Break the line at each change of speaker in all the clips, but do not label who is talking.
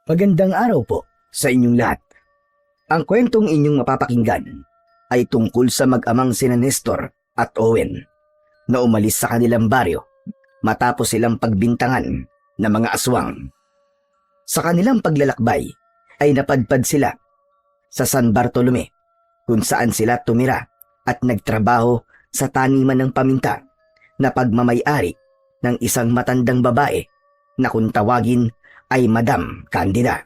Magandang araw po sa inyong lahat. Ang kwentong inyong mapapakinggan ay tungkol sa mag-amang sina Nestor at Owen na umalis sa kanilang baryo matapos silang pagbintangan ng mga aswang. Sa kanilang paglalakbay ay napadpad sila sa San Bartolome kung saan sila tumira at nagtrabaho sa taniman ng paminta na pagmamay-ari ng isang matandang babae na kung tawagin ay Madam Candida.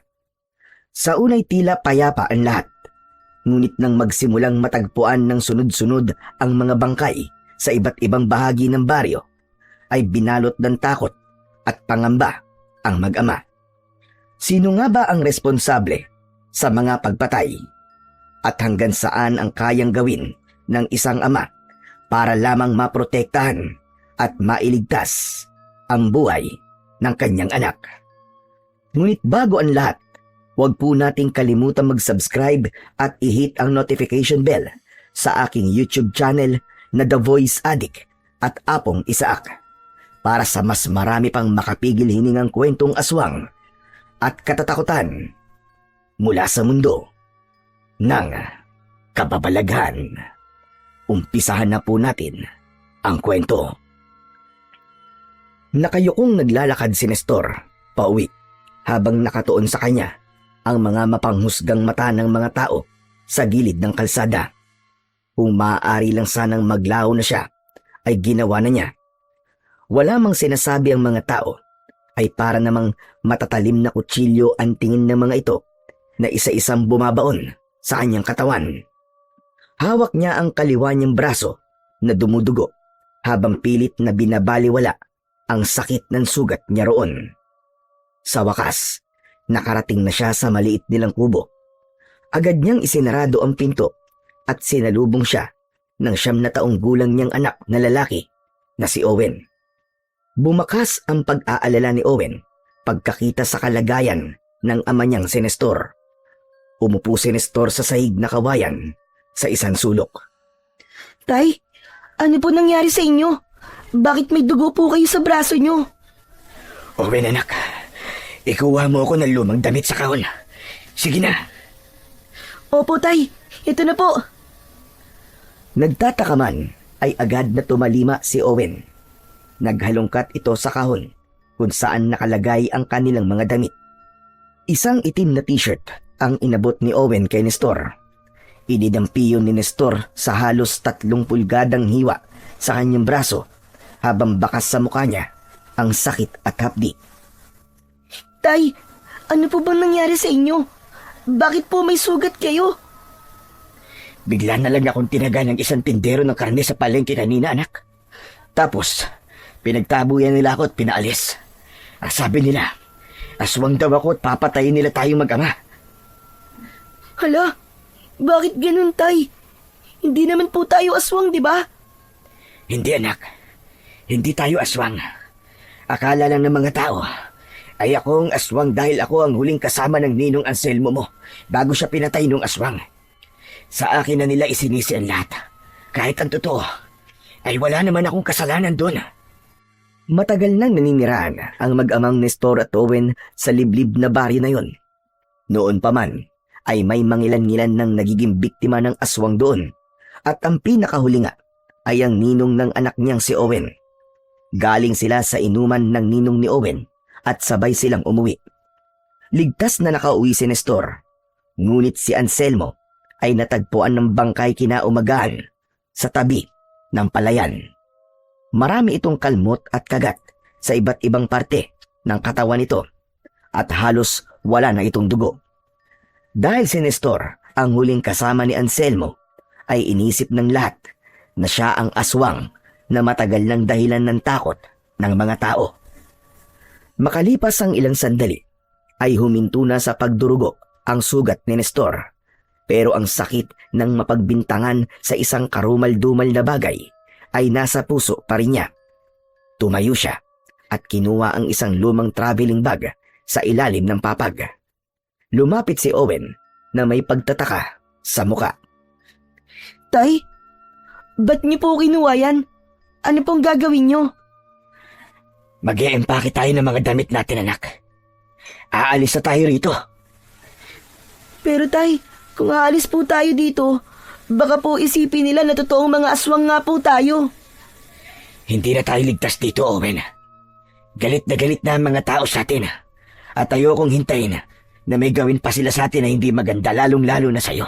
Sa unay tila payapa ang lahat, ngunit nang magsimulang matagpuan ng sunod-sunod ang mga bangkay sa iba't ibang bahagi ng baryo, ay binalot ng takot at pangamba ang mag-ama. Sino nga ba ang responsable sa mga pagpatay? At hanggang saan ang kayang gawin ng isang ama para lamang maprotektahan at mailigtas ang buhay ng kanyang anak? Ngunit bago ang lahat, huwag po nating kalimutan mag-subscribe at i-hit ang notification bell sa aking YouTube channel na The Voice Addict at Apong Isaak para sa mas marami pang makapigil hiningang kwentong aswang at katatakutan mula sa mundo ng kababalaghan. Umpisahan na po natin ang kwento. Nakayukong naglalakad si Nestor pauwi habang nakatuon sa kanya ang mga mapanghusgang mata ng mga tao sa gilid ng kalsada. Kung maaari lang sanang maglaho na siya, ay ginawa na niya. Wala mang sinasabi ang mga tao, ay para namang matatalim na kutsilyo ang tingin ng mga ito na isa-isang bumabaon sa kanyang katawan. Hawak niya ang kaliwa niyang braso na dumudugo habang pilit na binabaliwala ang sakit ng sugat niya roon. Sa wakas, nakarating na siya sa maliit nilang kubo. Agad niyang isinarado ang pinto at sinalubong siya ng 9 na taong gulang niyang anak na lalaki na si Owen. Bumakas ang pag-aalala ni Owen pagkakita sa kalagayan ng ama niyang si Nestor. Umupo si Nestor sa sahig na kawayan sa isang sulok.
Tay, ano po nangyari sa inyo? Bakit may dugo po kayo sa braso niyo?
Owen anak, ikuha mo ako ng lumang damit sa kahon. Sige na.
Opo tay, ito na po.
Nagtataka man ay agad na tumalima si Owen. Naghalongkat ito sa kahon kung saan nakalagay ang kanilang mga damit. Isang itim na t-shirt ang inabot ni Owen kay Nestor. Idinampiyon ni Nestor sa halos 3 pulgadang hiwa sa kanyang braso habang bakas sa mukha niya ang sakit at hapdi.
Tay, ano po bang nangyari sa inyo? Bakit po may sugat kayo?
Bigla na lang akong tinaga ng isang tindero ng karne sa palengke kanina, anak. Tapos, pinagtabuyan nila ako at pinaalis. Sabi nila, aswang daw ako at papatayin nila tayong mag-ama.
Hala, bakit ganun tay? Hindi naman po tayo aswang, di ba?
Hindi anak, hindi tayo aswang. Akala lang ng mga tao ay akong aswang dahil ako ang huling kasama ng ninong Anselmo mo bago siya pinatay nung aswang. Sa akin na nila isinisi ang lahat. Kahit ang totoo, ay wala naman akong kasalanan doon. Matagal nang naninirahan ang mag-amang Nestor at Owen sa liblib na baryo na yon. Noon pa man, ay may mangilan-ngilan ng nagiging biktima ng aswang doon. At ang pinakahuli nga ay ang ninong ng anak niyang si Owen. Galing sila sa inuman ng ninong ni Owen at sabay silang umuwi. Ligtas na nakauwi si Nestor, ngunit si Anselmo ay natagpuan ng bangkay kinaumagahan sa tabi ng palayan. Marami itong kalmot at kagat sa iba't ibang parte ng katawan nito at halos wala na itong dugo. Dahil si Nestor ang huling kasama ni Anselmo, ay inisip ng lahat na siya ang aswang na matagal ng dahilan ng takot ng mga tao. Makalipas ang ilang sandali, ay huminto na sa pagdurugo ang sugat ni Nestor. Pero ang sakit ng mapagbintangan sa isang karumal-dumal na bagay ay nasa puso pa rin niya. Tumayo siya at kinuha ang isang lumang traveling bag sa ilalim ng papag. Lumapit si Owen na may pagtataka sa muka.
Tay, ba't niyo po kinuha yan? Ano pong gagawin niyo?
Mag-e-empake tayo ng mga damit natin, anak. aalis na tayo rito.
Pero tay, kung aalis po tayo dito, baka po isipin nila na totoong mga aswang nga po tayo.
Hindi na tayo ligtas dito, Owen. Galit na ang mga tao sa atin. At ayokong hintayin na may gawin pa sila sa atin na hindi maganda, lalong-lalo na sa'yo.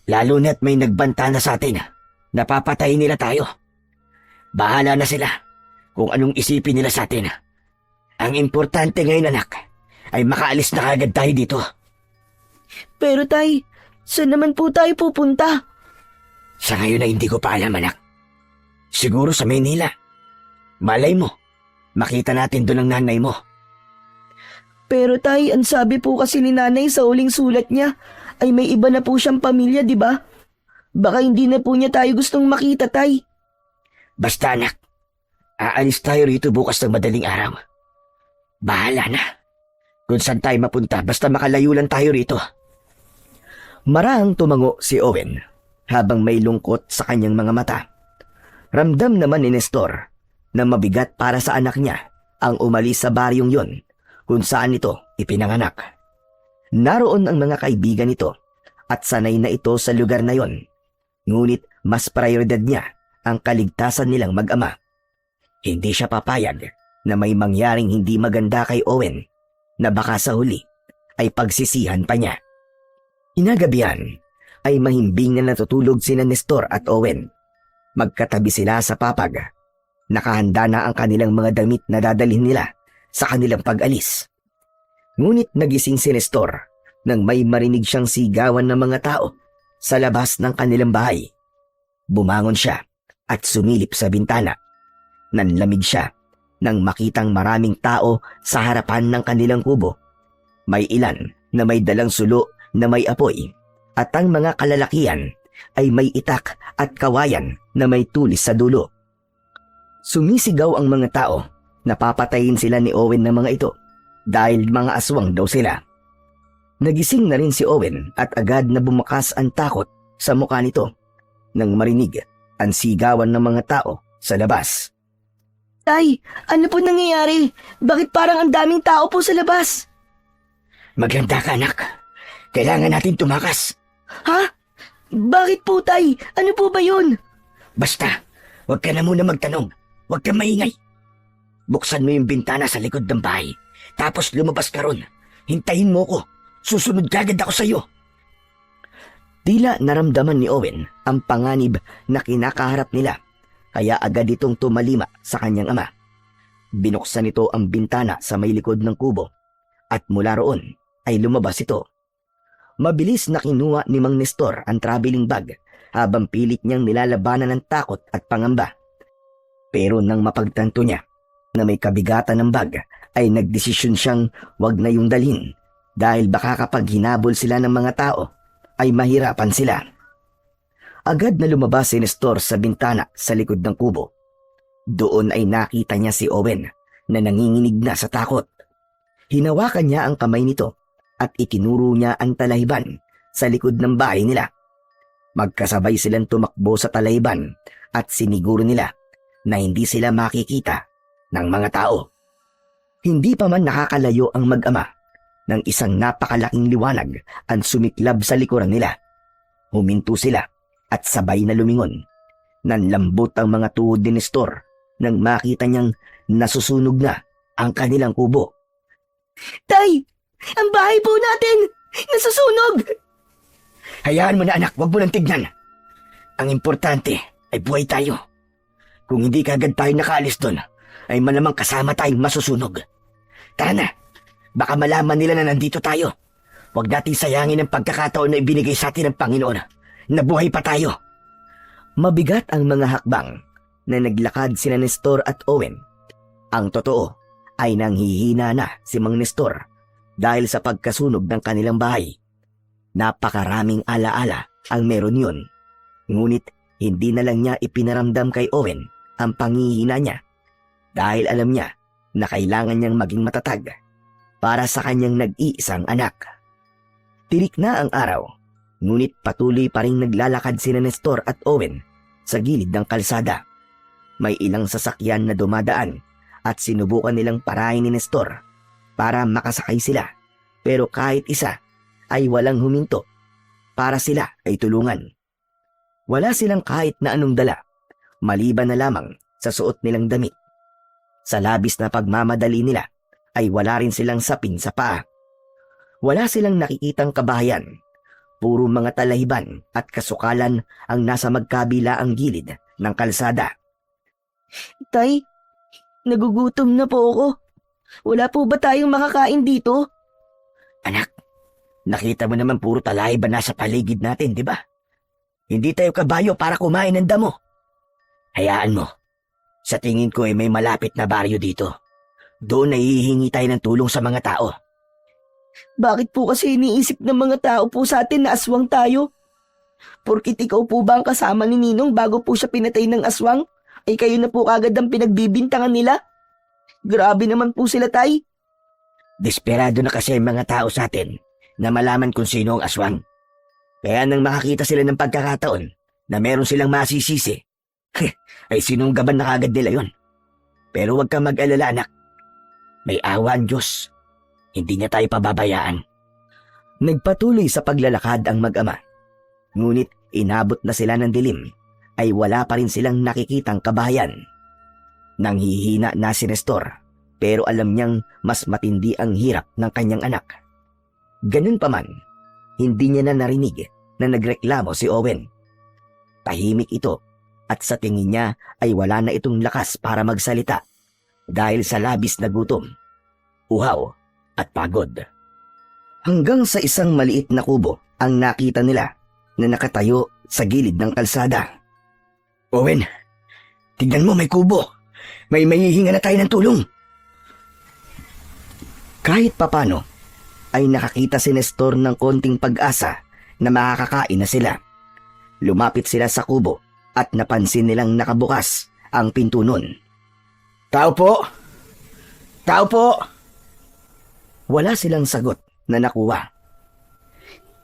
Lalo na't may nagbanta na sa atin. Napapatayin nila tayo. Bahala na sila kung anong isipin nila sa atin. Ang importante ngayon, anak, ay makaalis na kagad tayo dito.
Pero tay, saan naman po tayo pupunta?
Sa ngayon ay hindi ko pa alam, anak. Siguro sa Maynila. Malay mo, makita natin doon ang nanay mo.
Pero tay, ang sabi po kasi ni nanay sa uling sulat niya, ay may iba na po siyang pamilya, di ba? Baka hindi na po niya tayo gustong makita, tay.
Basta, anak, aalis tayo rito bukas ng madaling araw. Bahala na kung saan tayo mapunta, basta makalayo lang tayo rito. Marahang tumango si Owen habang may lungkot sa kanyang mga mata. Ramdam naman ni Nestor na mabigat para sa anak niya ang umalis sa baryong yon kung saan ito ipinanganak. Naroon ang mga kaibigan nito at sanay na ito sa lugar na yon. Ngunit mas prioridad niya ang kaligtasan nilang mag-ama. Hindi siya papayag na may mangyaring hindi maganda kay Owen na baka sa huli ay pagsisihan pa niya. Inagabihan ay mahimbing na natutulog sina Nestor at Owen. Magkatabi sila sa papag. Nakahanda na ang kanilang mga damit na dadalhin nila sa kanilang pag-alis. Ngunit nagising si Nestor nang may marinig siyang sigawan ng mga tao sa labas ng kanilang bahay. Bumangon siya at sumilip sa bintana. Nanlamig siya nang makitang maraming tao sa harapan ng kanilang kubo. May ilan na may dalang sulo na may apoy at ang mga kalalakihan ay may itak at kawayan na may tulis sa dulo. Sumisigaw ang mga tao na papatayin sila ni Owen ng mga ito dahil mga aswang daw sila. Nagising na rin si Owen at agad na bumakas ang takot sa mukha nito nang marinig ang sigawan ng mga tao sa labas.
Tay, ano po nangyayari? Bakit parang ang daming tao po sa labas?
Maganda ka, anak. Kailangan natin tumakas.
Ha? Bakit po, tay? Ano po ba yun?
Basta, huwag ka na muna magtanong. Huwag kang maingay. Buksan mo yung bintana sa likod ng bahay. Tapos lumabas ka ron. Hintayin mo ko. Susunod kagad ako sa'yo. Tila naramdaman ni Owen ang panganib na kinakaharap nila. Kaya agad itong tumalima sa kanyang ama. Binuksan nito ang bintana sa may likod ng kubo. At mula roon ay lumabas ito. Mabilis na kinuha ni Mang Nestor ang traveling bag habang pilit niyang nilalabanan ng takot at pangamba. Pero nang mapagtanto niya na may kabigatan ng bag ay nagdesisyon siyang wag na yung dalhin dahil baka kapag hinabol sila ng mga tao ay mahirapan sila. Agad na lumabas si Nestor sa bintana sa likod ng kubo. Doon ay nakita niya si Owen na nanginginig na sa takot. Hinawakan niya ang kamay nito at itinuro niya ang talayban sa likod ng bahay nila. Magkasabay silang tumakbo sa talayban at siniguro nila na hindi sila makikita ng mga tao. Hindi pa man nakakalayo ang mag-ama nang isang napakalaking liwanag ang sumiklab sa likuran nila. Huminto sila at sabay na lumingon. Nanlambot ang mga tuhod ni Nestor nang makita niyang nasusunog na ang kanilang kubo.
Tay! Ang bahay po natin! Nasusunog!
Hayaan mo na, anak, wag mo nang tignan. Ang importante ay buhay tayo. Kung hindi kagad tayo nakaalis doon, ay malamang kasama tayong masusunog. Tara na, baka malaman nila na nandito tayo. Huwag natin sayangin ang pagkakataon na ibinigay sa atin ng Panginoon. Nabuhay pa tayo. Mabigat ang mga hakbang na naglakad sina Nestor at Owen. Ang totoo ay nanghihina na si Mang Nestor dahil sa pagkasunog ng kanilang bahay. Napakaraming alaala ang meron yun. Ngunit hindi na lang niya ipinaramdam kay Owen ang panghihina niya dahil alam niya na kailangan niyang maging matatag para sa kanyang nag-iisang anak. Tirik na ang araw, ngunit patuloy pa rin naglalakad sina Nestor at Owen sa gilid ng kalsada. May ilang sasakyan na dumadaan at sinubukan nilang parahin ni Nestor. para makasakay sila. Pero kahit isa ay walang huminto para sila ay tulungan. Wala silang kahit na anong dala, maliban na lamang sa suot nilang damit. Sa labis na pagmamadali nila ay wala rin silang sapin sa paa. Wala silang nakikitang kabahayan. Puro mga talahiban at kasukalan ang nasa magkabilaang gilid ng kalsada.
Tay, nagugutom na po ako. Wala po ba tayong makakain dito?
Anak, nakita mo naman puro talahiban nasa paligid natin, di ba? Hindi tayo kabayo para kumain ng damo. Hayaan mo. Sa tingin ko ay may malapit na baryo dito. Doon ay hihingi tayo ng tulong sa mga tao.
Bakit po kasi iniisip ng mga tao po sa atin na aswang tayo? Porkit ikaw po ba ang kasama ni Ninong bago po siya pinatay ng aswang? Ay kayo na po kagad ang pinagbibintangan nila? Grabe naman po sila, tay.
Desperado na kasi ang mga tao sa atin na malaman kung sino ang aswang. Kaya nang makakita sila ng pagkakataon na meron silang masisisi, ay sinunggaban na kagad nila yon. Pero huwag kang mag-alala, anak. May awa ang Diyos. Hindi niya tayo pababayaan. Nagpatuloy sa paglalakad ang mag-ama. Ngunit inabot na sila ng dilim, ay wala pa rin silang nakikitang kabahayan. Nanghihina na si Nestor, pero alam niyang mas matindi ang hirap ng kanyang anak. Ganun pa man, hindi niya na narinig na nagreklamo si Owen. Tahimik ito at sa tingin niya ay wala na itong lakas para magsalita dahil sa labis na gutom, uhaw at pagod. Hanggang sa isang maliit na kubo ang nakita nila na nakatayo sa gilid ng kalsada. Owen, tignan mo, may kubo. May mahihinga na tayo ng tulong. Kahit papano ay nakakita si Nestor ng konting pag-asa na makakakain na sila. Lumapit sila sa kubo at napansin nilang nakabukas ang pinto nun. Tao po! Tao po! Wala silang sagot na nakuha.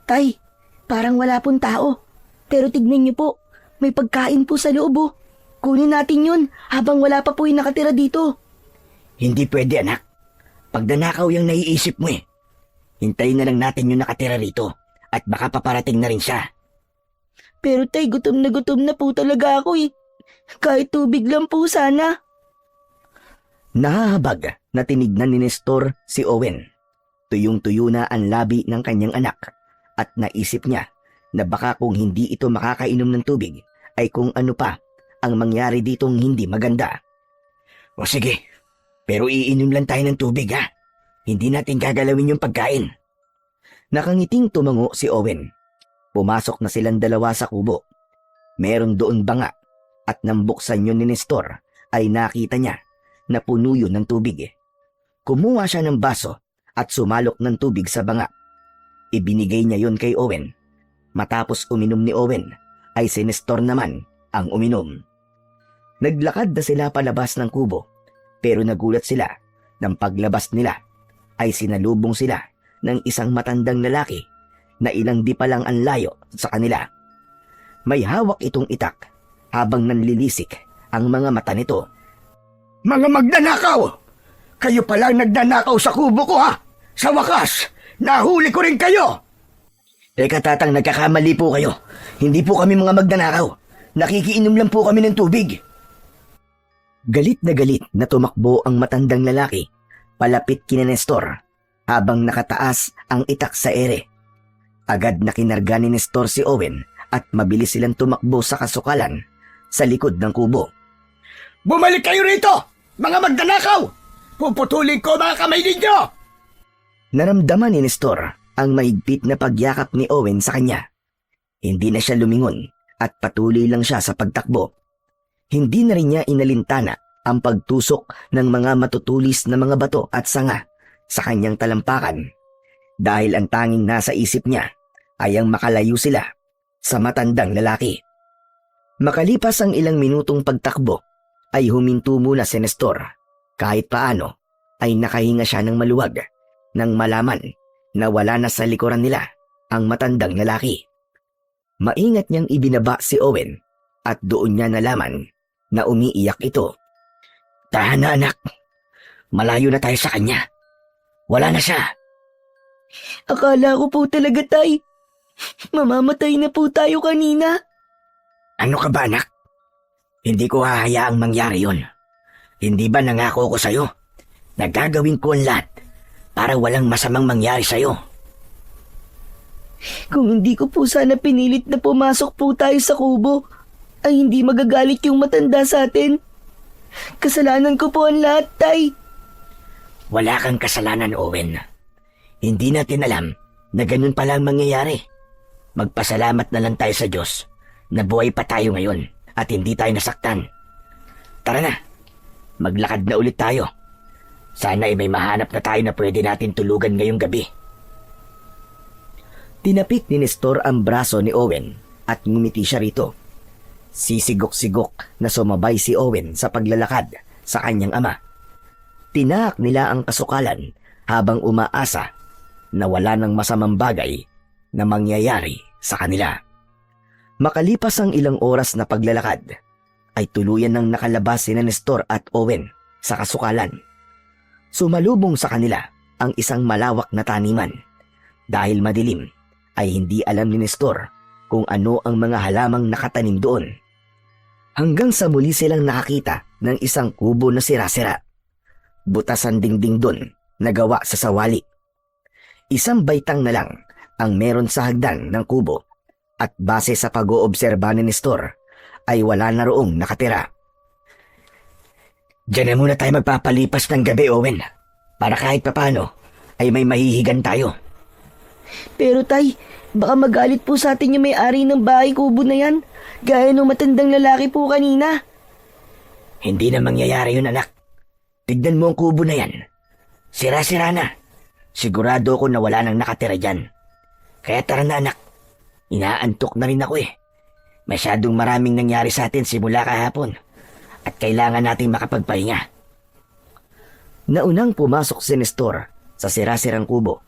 Tay, parang wala pong tao. Pero tignan niyo po, may pagkain po sa loob oh. Kunin natin yun habang wala pa po yung nakatira dito.
Hindi pwede, anak. Pag nanakaw yung naiisip mo eh. Hintayin na lang natin yung nakatira rito at baka paparating na rin siya.
Pero tay, gutom na po talaga ako eh. Kahit tubig lang po sana.
Nahahabag na tinignan ni Nestor si Owen. Tuyong-tuyo na ang labi ng kanyang anak at naisip niya na baka kung hindi ito makakainom ng tubig ay kung ano pa ang mangyari ditong hindi maganda. O sige, pero iinom lang tayo ng tubig ha. Hindi natin gagalawin yung pagkain. Nakangiting tumango si Owen. Pumasok na silang dalawa sa kubo. Meron doon banga at nang buksan yun ni Nestor ay nakita niya na puno yun ng tubig. Kumuha siya ng baso at sumalok ng tubig sa banga. Ibinigay niya yun kay Owen. Matapos uminom ni Owen ay si Nestor naman ang uminom. Naglakad na sila palabas ng kubo pero nagulat sila nang paglabas nila ay sinalubong sila ng isang matandang lalaki na ilang di pa lang ang layo sa kanila. May hawak itong itak habang nanlilisik ang mga mata nito. Mga magnanakaw! Kayo palang nagnanakaw sa kubo ko ha! Sa wakas, nahuli ko rin kayo! Teka tatang, nagkakamali po kayo. Hindi po kami mga magnanakaw. Nakikiinom lang po kami ng tubig. Galit na tumakbo ang matandang lalaki palapit kina Nestor habang nakataas ang itak sa ere. Agad na kinarga ni Nestor si Owen at mabilis silang tumakbo sa kasukalan sa likod ng kubo. Bumalik kayo rito, mga magnanakaw! Puputulin ko mga kamay ninyo! Naramdaman ni Nestor ang mahigpit na pagyakap ni Owen sa kanya. Hindi na siya lumingon at patuloy lang siya sa pagtakbo. Hindi na rin niya inalintana ang pagtusok ng mga matutulis na mga bato at sanga sa kanyang talampakan dahil ang tanging nasa isip niya ay ang makalayo sila sa matandang lalaki. Makalipas ang ilang minutong pagtakbo ay huminto muna si Nestor. Kahit paano ay nakahinga siya ng maluwag nang malaman na wala na sa likuran nila ang matandang lalaki. Maingat niyang ibinaba si Owen at doon niya nalaman na umiiyak ito. Tahan na anak, malayo na tayo sa kanya. Wala na siya.
Akala ko po talaga, Tay. Mamamatay na po tayo kanina.
Ano ka ba, anak? Hindi ko hahayaang mangyari yon. Hindi ba nangako ko sa'yo? Nagagawin ko ang lahat para walang masamang mangyari sa'yo.
Kung hindi ko po sana pinilit na pumasok po tayo sa kubo, ay hindi magagalit yung matanda sa atin. Kasalanan ko po ang lahat, Tay.
Wala kang kasalanan, Owen. Hindi natin alam na ganun pala ang mangyayari. Magpasalamat na lang tayo sa Diyos na buhay pa tayo ngayon at hindi tayo nasaktan. Tara na, maglakad na ulit tayo. Sana ay may mahanap na tayo na pwede natin tulugan ngayong gabi. Tinapik ni Nestor ang braso ni Owen at ngumiti siya rito. Sisigok-sigok na sumabay si Owen sa paglalakad sa kanyang ama. Tinahak nila ang kasukalan habang umaasa na wala ng masamang bagay na mangyayari sa kanila. Makalipas ang ilang oras na paglalakad, ay tuluyan ng nakalabas si Nestor at Owen sa kasukalan. Sumalubong sa kanila ang isang malawak na taniman. Dahil madilim, ay hindi alam ni Nestor kung ano ang mga halamang nakatanim doon. Hanggang sa muli silang nakakita ng isang kubo na sira-sira. Butas ang dingding doon na gawa sa sawali. Isang baitang na lang ang meron sa hagdan ng kubo at base sa pag-oobserba ni Nestor ay wala na roong nakatira. Diyan na muna tayo magpapalipas ng gabi, Owen, para kahit papano ay may mahihigan tayo.
Pero Tay, baka magalit po sa atin yung may-ari ng bahay kubo na yan, gaya ng matandang lalaki po kanina.
Hindi na mangyayari yun, anak. Tignan mo ang kubo na yan. Sira-sira na. Sigurado ko na wala nang nakatira dyan. Kaya tara na, anak. Inaantok na rin ako eh. Masyadong maraming nangyari sa atin simula kahapon. At kailangan nating makapagpahinga. Naunang pumasok si Nestor sa sira-sirang kubo.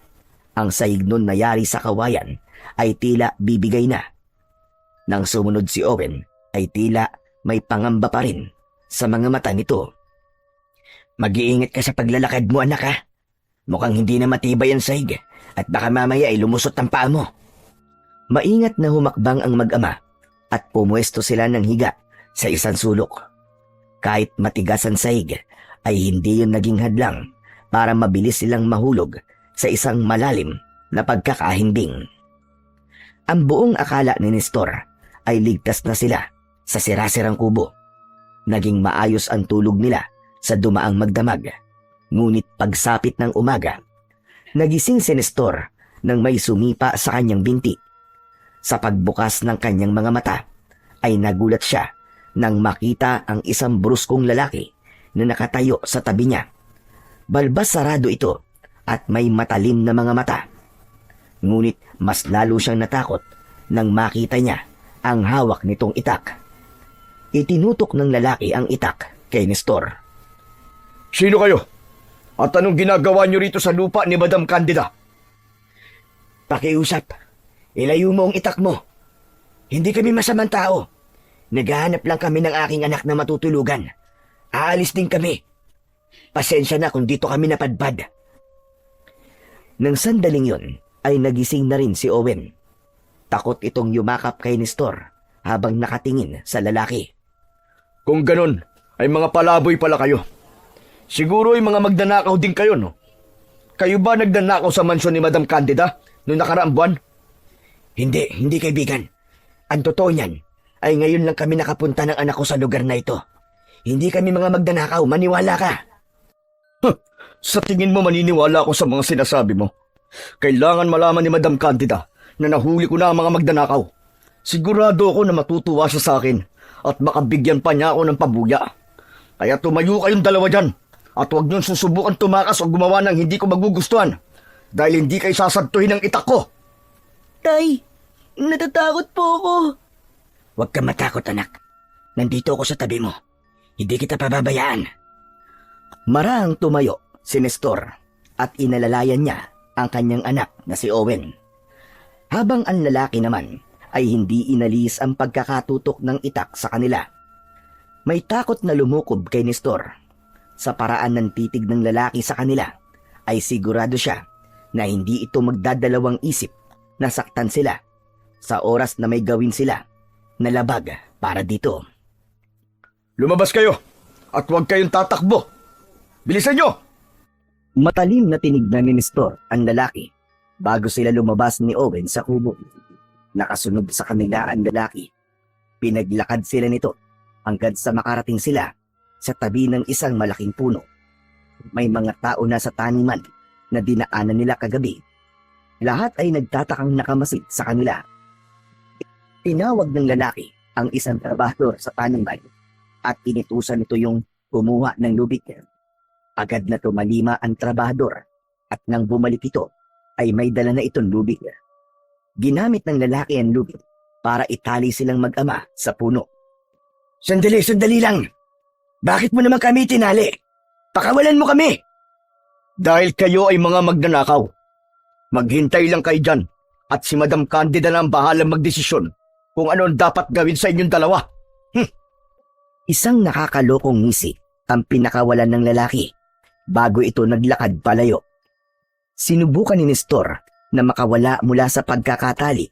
Ang saig nun na yari sa kawayan ay tila bibigay na. Nang sumunod si Owen ay tila may pangamba pa rin sa mga mata nito. Mag-iingat ka sa paglalakad mo, anak, ha? Mukhang hindi na matibay ang saig at baka mamaya ay lumusot ang paa mo. Maingat na humakbang ang mag-ama at pumuesto sila ng higa sa isang sulok. Kahit matigas ang saig ay hindi yun naging hadlang para mabilis silang mahulog sa isang malalim na pagkakahimbing. Ang buong akala ni Nestor ay ligtas na sila sa sirasirang kubo. Naging maayos ang tulog nila sa dumaang magdamag. Ngunit pagsapit ng umaga, nagising si Nestor nang may sumipa sa kanyang binti. Sa pagbukas ng kanyang mga mata, ay nagulat siya nang makita ang isang bruskong lalaki na nakatayo sa tabi niya. Balbas sarado ito at may matalim na mga mata. Ngunit mas lalo siyang natakot nang makita niya ang hawak nitong itak. Itinutok ng lalaki ang itak kay Nestor.
Sino kayo? At anong ginagawa niyo rito sa lupa ni Madam Candida?
Pakiusap. Ilayo mo ang itak mo. Hindi kami masamang tao. Naghahanap lang kami ng aking anak na matutulugan. Aalis din kami. Pasensya na kung dito kami napadpad. Nang sandaling yon, ay nagising na rin si Owen. Takot itong yumakap kay Nestor habang nakatingin sa lalaki.
Kung ganon, ay mga palaboy pala kayo. Siguro ay mga magdanakaw din kayo, no? Kayo ba nagdanakaw sa mansyon ni Madam Candida noong nakaraang buwan?
Hindi kaibigan. Ang totoo niyan ay ngayon lang kami nakapunta ng anak ko sa lugar na ito. Hindi kami mga magdanakaw, maniwala ka.
Sa tingin mo maniniwala ako sa mga sinasabi mo. Kailangan malaman ni Madam Candida na nahuli ko na ang mga magdanakaw. Sigurado ako na matutuwa siya sa akin at makabigyan pa niya ako ng pabuya. Kaya tumayo kayong dalawa dyan at huwag niyong susubukan tumakas o gumawa ng hindi ko magugustuhan dahil hindi kayo sasantuhin ng itak ko.
Tay, natatakot po ako.
Huwag kang matakot, anak. Nandito ako sa tabi mo. Hindi kita pababayaan. Marahang tumayo si Nestor at inalalayan niya ang kanyang anak na si Owen. Habang ang lalaki naman ay hindi inalis ang pagkakatutok ng itak sa kanila. May takot na lumukob kay Nestor. Sa paraan ng titig ng lalaki sa kanila ay sigurado siya na hindi ito magdadalawang isip na saktan sila sa oras na may gawin sila na labag para dito.
Lumabas kayo at huwag kayong tatakbo. Bilisan nyo!
Matalim na tinignan ni Nestor ang lalaki bago sila lumabas ni Owen sa kubo. Nakasunod sa kanila ang lalaki. Pinaglakad sila nito hanggang sa makarating sila sa tabi ng isang malaking puno. May mga tao na sa taniman na dinaanan nila kagabi. Lahat ay nagtatakang nakamasid sa kanila. Tinawag ng lalaki ang isang trabahador sa taniman at inutusan nito yung kumuha ng lubid. Agad na tumalima ang trabahador at nang bumalik ito ay may dala na itong lubid. Ginamit ng lalaki ang lubid para itali silang mag-ama sa puno. Sandali lang! Bakit mo naman kami tinali? Pakawalan mo kami!
Dahil kayo ay mga magnanakaw. Maghintay lang kayo dyan at si Madam Candida na ang bahalang magdesisyon kung ano ang dapat gawin sa inyong dalawa.
Isang nakakalokong ngisi ang pinakawalan ng lalaki bago ito naglakad palayo. Sinubukan ni Nestor na makawala mula sa pagkakatali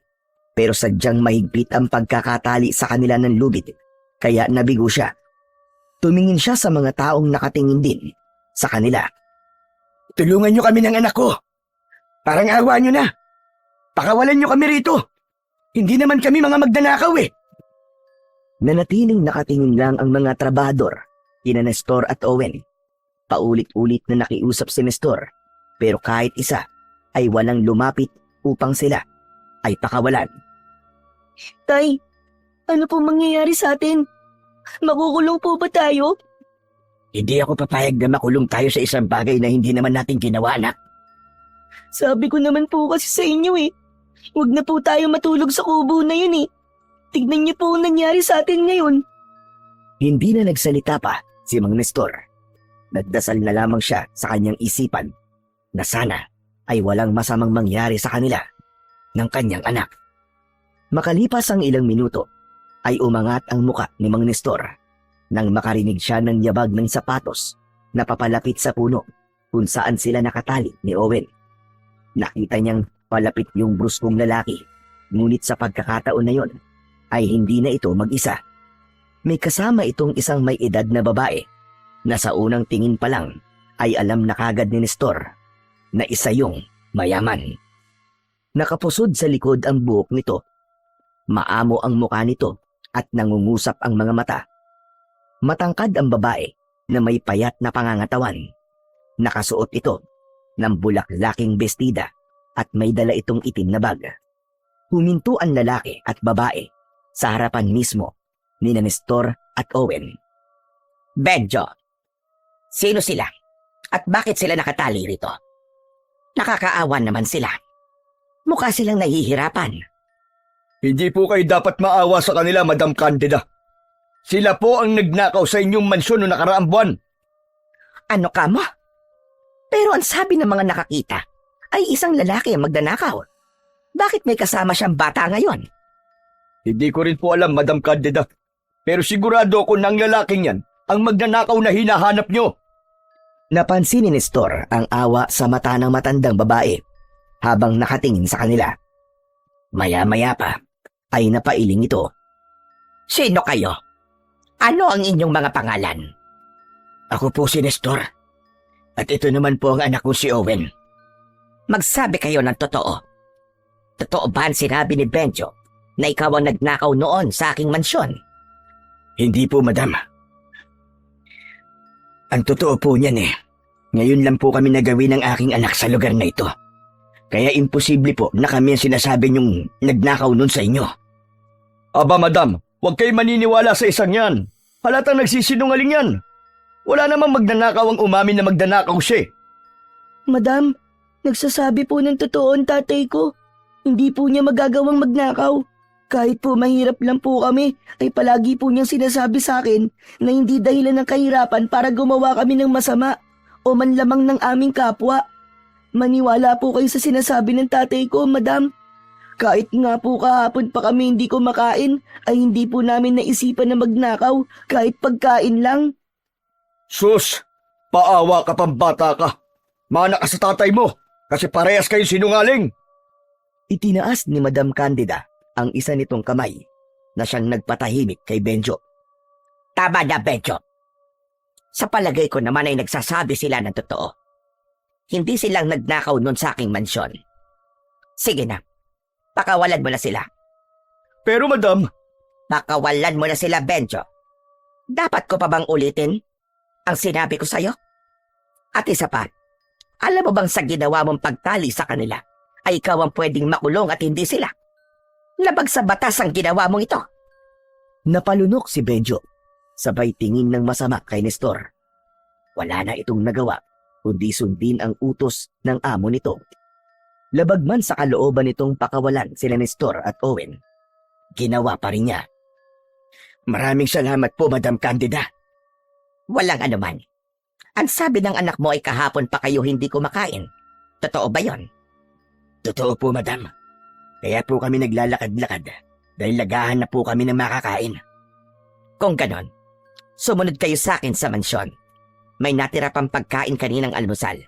pero sadyang mahigpit ang pagkakatali sa kanila ng lubid kaya nabigo siya. Tumingin siya sa mga taong nakatingin din sa kanila. Tulungan niyo kami ng anak ko. Parang awa niyo na. Pakawalan niyo kami rito. Hindi naman kami mga magnanakaw eh. Nanatiling nakatingin lang ang mga trabahador, kina Nestor at Owen. Paulit-ulit na nakiusap si Nestor, pero kahit isa ay walang lumapit upang sila ay pakawalan.
Tay, ano po mangyayari sa atin? Makukulong po ba tayo?
Hindi ako papayag na makulong tayo sa isang bagay na hindi naman natin ginawa, anak.
Sabi ko naman po kasi sa inyo eh. Huwag na po tayo matulog sa kubo na yun eh. Tignan niyo po ang nangyari sa atin ngayon.
Hindi na nagsalita pa si Mang Nestor. Nagdasal na lamang siya sa kanyang isipan na sana ay walang masamang mangyari sa kanila ng kanyang anak. Makalipas ang ilang minuto, ay umangat ang muka ni Mang Nestor nang makarinig siya ng yabag ng sapatos na papalapit sa puno kung saan sila nakatali ni Owen. Nakita niyang palapit yung bruskong lalaki, ngunit sa pagkakataon na yon ay hindi na ito mag-isa. May kasama itong isang may edad na babae na sa unang tingin pa lang ay alam na kagad ni Nestor na isa yung mayaman. Nakapusod sa likod ang buhok nito. Maamo ang mukha nito at nangungusap ang mga mata. Matangkad ang babae na may payat na pangangatawan. Nakasuot ito ng bulaklaking bestida at may dala itong itim na bag. Huminto ang lalaki at babae sa harapan mismo ni Nestor at Owen. Benjo, sino sila? At bakit sila nakatali rito? Nakakaawa naman sila. Mukha silang nahihirapan.
Hindi po kayo dapat maawa sa kanila, Madam Candida. Sila po ang nagnakaw sa inyong mansyon noong nakaraang buwan.
Ano ka mo? Pero ang sabi ng mga nakakita ay isang lalaki ang magdanakaw. Bakit may kasama siyang bata ngayon?
Hindi ko rin po alam, Madam Candida. Pero sigurado ako na ang lalaking yan ang magnanakaw na hinahanap nyo.
Napansin ni Nestor ang awa sa mata ng matandang babae habang nakatingin sa kanila. Maya-maya pa ay napailing ito. Sino kayo? Ano ang inyong mga pangalan? Ako po si Nestor. At ito naman po ang anak ko si Owen. Magsabi kayo ng totoo. Totoo ba ang sinabi ni Benjo na ikaw ang nagnakaw noon sa aking mansyon? Hindi po, madam. Ang totoo po niyan eh. Ngayon lang po kami nagawin ng aking anak sa lugar na ito. Kaya imposible po na kami ang sinasabi niyong nagnakaw nun sa inyo.
Aba, madam, huwag kayo maniniwala sa isang yan. Halatang nagsisinungaling yan. Wala namang magnanakaw ang umamin na magnanakaw siya.
Madam, nagsasabi po ng totoo ang tatay ko. Hindi po niya magagawang magnakaw. Kahit po mahirap lang po kami, ay palagi po niyang sinasabi sa akin na hindi dahilan ng kahirapan para gumawa kami ng masama o manlamang ng aming kapwa. Maniwala po kayo sa sinasabi ng tatay ko, madam. Kahit nga po kahapon pa kami hindi kumakain, ay hindi po namin naisipan na magnakaw kahit pagkain lang.
Sus, paawa ka pang bata ka. Mana ka sa tatay mo kasi parehas kayo sinungaling.
Itinaas ni Madam Candida ang isa nitong kamay na siyang nagpatahimik kay Benjo. Tama na, Benjo. Sa palagay ko naman ay nagsasabi sila ng totoo. Hindi silang nagnakaw nun sa aking mansyon. Sige na, pakawalan mo na sila.
Pero madam,
Pakawalan mo na sila, Benjo. Dapat ko pa bang ulitin ang sinabi ko sa'yo? At isa pa, alam mo bang sa ginawa mong pagtali sa kanila ay ikaw ang pwedeng makulong at hindi sila? Labag sa batas ang ginawa mong ito. Napalunok si Benjo, sabay tingin ng masama kay Nestor. Wala na itong nagawa, kundi sundin ang utos ng amo nito. Labag man sa kalooban nitong pakawalan sila Nestor at Owen, ginawa pa rin niya. Maraming salamat po, Madam Candida. Walang anuman. Ang sabi ng anak mo ay kahapon pa kayo hindi kumakain. Totoo ba yon? Totoo po, Madam. Kaya po kami naglalakad-lakad dahil lagahan na po kami ng makakain. Kung ganon, sumunod kayo sa akin sa mansyon. May natira pang pagkain kaninang almusal.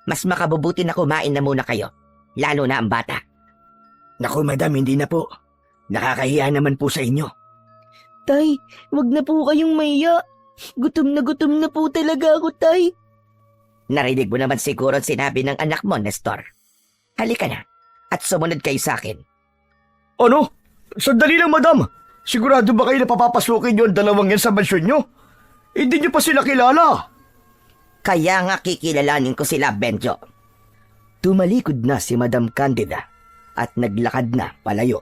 Mas makabubuti na kumain na muna kayo, lalo na ang bata. Naku, Madam, hindi na po. Nakakahiya naman po sa inyo.
Tay, wag na po kayong maiya. Gutom na po talaga ako, Tay.
Narinig mo naman siguro ang sinabi ng anak mo, Nestor. Halika na at sumunod kayo sa akin.
ano? Sandali lang madam. Sigurado ba kayo na papapasukin yung dalawang yan sa mansyon nyo? Hindi nyo pa sila kilala.
Kaya nga kikilalanin ko sila, Benjo. Tumalikod na si Madam Candida at naglakad na palayo.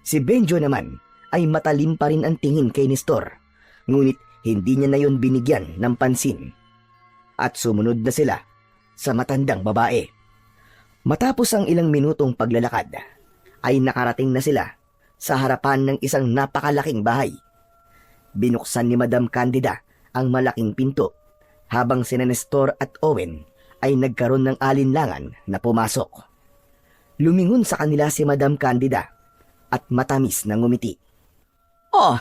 Si Benjo naman ay matalim pa rin ang tingin kay Nestor, ngunit hindi niya na yon binigyan ng pansin. At sumunod na sila sa matandang babae. Matapos ang ilang minutong paglalakad, ay nakarating na sila sa harapan ng isang napakalaking bahay. Binuksan ni Madam Candida ang malaking pinto, habang sina Nestor at Owen ay nagkaroon ng alinlangan na pumasok. Lumingon sa kanila si Madam Candida at matamis na ngumiti. Oh,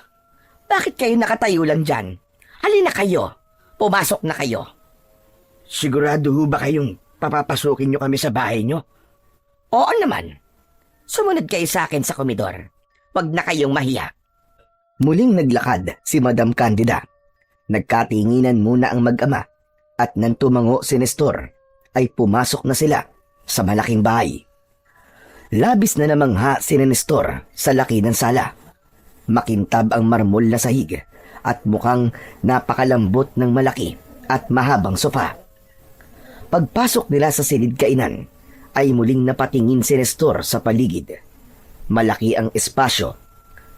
bakit kayo nakatayo lang dyan? Halina kayo, pumasok na kayo. Sigurado ho ba kayong papapasukin nyo kami sa bahay nyo? Oo naman. Sumunod kayo sa akin sa komedor. Huwag na kayong mahiya. Muling naglakad si Madam Candida. Nagkatinginan muna ang mag-ama at nang tumango si Nestor ay pumasok na sila sa malaking bahay. Labis na namangha si Nestor sa laki ng sala. Makintab ang marmol na sahig at mukhang napakalambot ng malaki at mahabang sofa. Pagpasok nila sa silid kainan, ay muling napatingin si Nestor sa paligid. Malaki ang espasyo.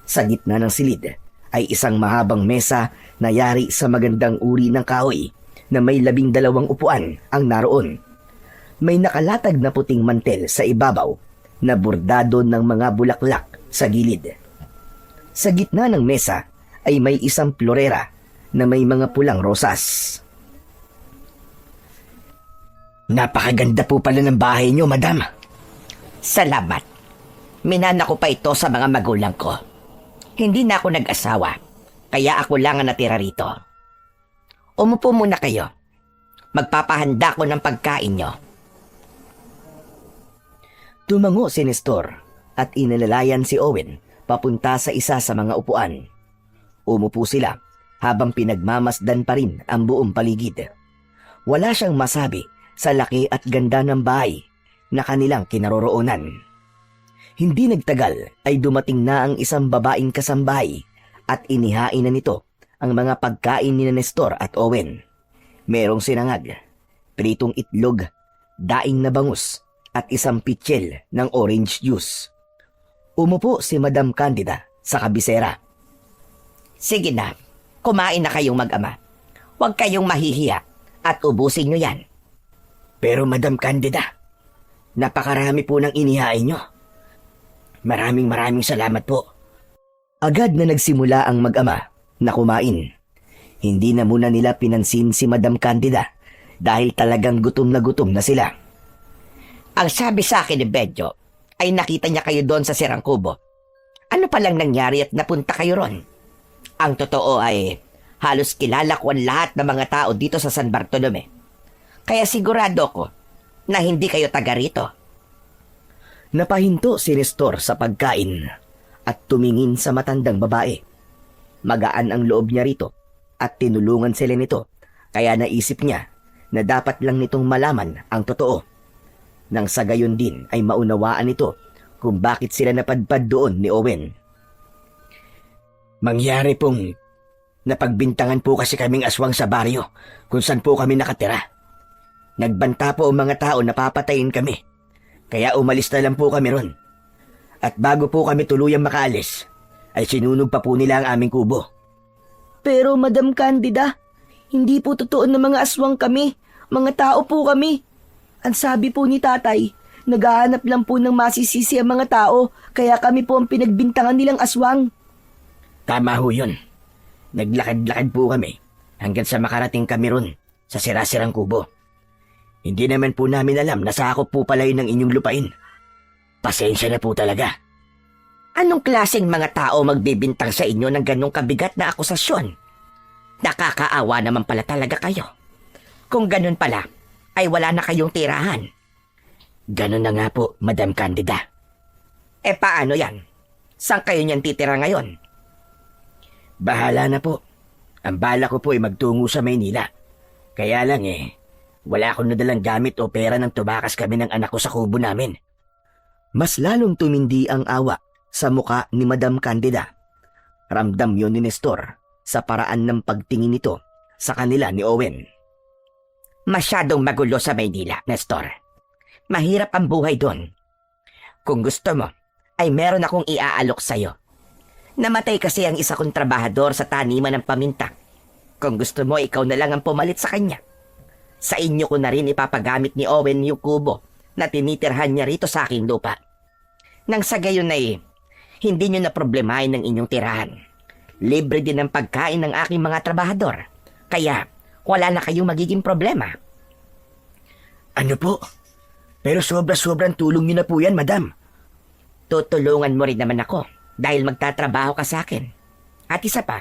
Sa gitna ng silid ay isang mahabang mesa na yari sa magandang uri ng kahoy na may 12 upuan ang naroon. May nakalatag na puting mantel sa ibabaw na bordado ng mga bulaklak sa gilid. Sa gitna ng mesa ay may isang florera na may mga pulang rosas. Napakaganda po pala ng bahay niyo, Madam. Salamat. Minana ko pa ito sa mga magulang ko. Hindi na ako nag-asawa, kaya ako lang ang natira rito. Umupo muna kayo. Magpapahanda ko ng pagkain niyo. Tumango si Nestor at inalalayan si Owen papunta sa isa sa mga upuan. Umupo sila habang pinagmamasdan pa rin ang buong paligid. Wala siyang masabi sa laki at ganda ng bahay na kanilang kinaroroonan. Hindi nagtagal ay dumating na ang isang babaeng kasambahay at inihain na nito ang mga pagkain ni Nestor at Owen. Merong sinangag, pritong itlog, daing na bangus at isang pitsil ng orange juice. Umupo si Madam Candida sa kabisera. Sige na, kumain na kayong mag-ama. Huwag kayong mahihiya at ubusin nyo yan. Pero Madam Candida, napakarami po ng inihain nyo. Maraming salamat po. Agad na nagsimula ang mag-ama na kumain. Hindi na muna nila pinansin si Madam Candida dahil talagang gutom na sila. Ang sabi sa akin ni Benjo ay nakita niya kayo doon sa Sirang Kubo. Ano palang nangyari at napunta kayo ron? Ang totoo ay halos kilala ko ang lahat ng mga tao dito sa San Bartolome.
Kaya sigurado ko na hindi kayo taga rito.
Napahinto si Nestor sa pagkain at tumingin sa matandang babae. Magaan ang loob niya rito at tinulungan sila nito, kaya naisip niya na dapat lang nitong malaman ang totoo. Nang sa gayon din ay maunawaan nito kung bakit sila napadpad doon ni Owen. Mangyari pong napagbintangan po kasi kaming aswang sa baryo kung saan po kami nakatira. Nagbanta po ang mga tao na papatayin kami, kaya umalis na lang po kami ron. At bago po kami tuluyang makaalis, ay sinunog pa po nila ang aming kubo.
Pero Madam Candida, hindi po totoo na mga aswang kami. Mga tao po kami. Ang sabi po ni tatay, naghahanap lang po ng masisisi ang mga tao, kaya kami po ang pinagbintangan nilang aswang.
Tama ho yun. Naglakad-lakad po kami hanggang sa makarating kami ron sa sirasirang kubo. Hindi naman po namin alam na sakop po pala yun ng inyong lupain. Pasensya na po talaga.
Anong klaseng mga tao magbibintang sa inyo ng ganong kabigat na akusasyon? Nakakaawa naman pala talaga kayo. Kung ganun pala, ay wala na kayong tirahan.
Ganun na nga po, Madam Candida.
Eh paano yan? Saan kayo niyan titira ngayon?
Bahala na po. Ang bala ko po ay magtungo sa Maynila. Kaya lang wala akong nadalang gamit o pera nang tumakas kami ng anak ko sa kubo namin. Mas lalong tumindi ang awa sa muka ni Madam Candida. Ramdam yun ni Nestor sa paraan ng pagtingin nito sa kanila ni Owen.
Masyadong magulo sa Maynila, Nestor. Mahirap ang buhay doon. Kung gusto mo, ay meron akong iaalok sa'yo. Namatay kasi ang isa kong trabahador sa taniman ng paminta. Kung gusto mo, ikaw na lang ang pumalit sa kanya. Sa inyo ko na rin ipapagamit ni Owen yung kubo na tinitirhan niya rito sa aking lupa. Nang sa gayon ay hindi nyo na problemahin ng inyong tirahan. Libre din ang pagkain ng aking mga trabahador. Kaya wala na kayong magiging problema.
Ano po? Pero sobra-sobrang tulong niyo na po yan, Madam.
Tutulungan mo rin naman ako dahil magtatrabaho ka sa akin. At isa pa,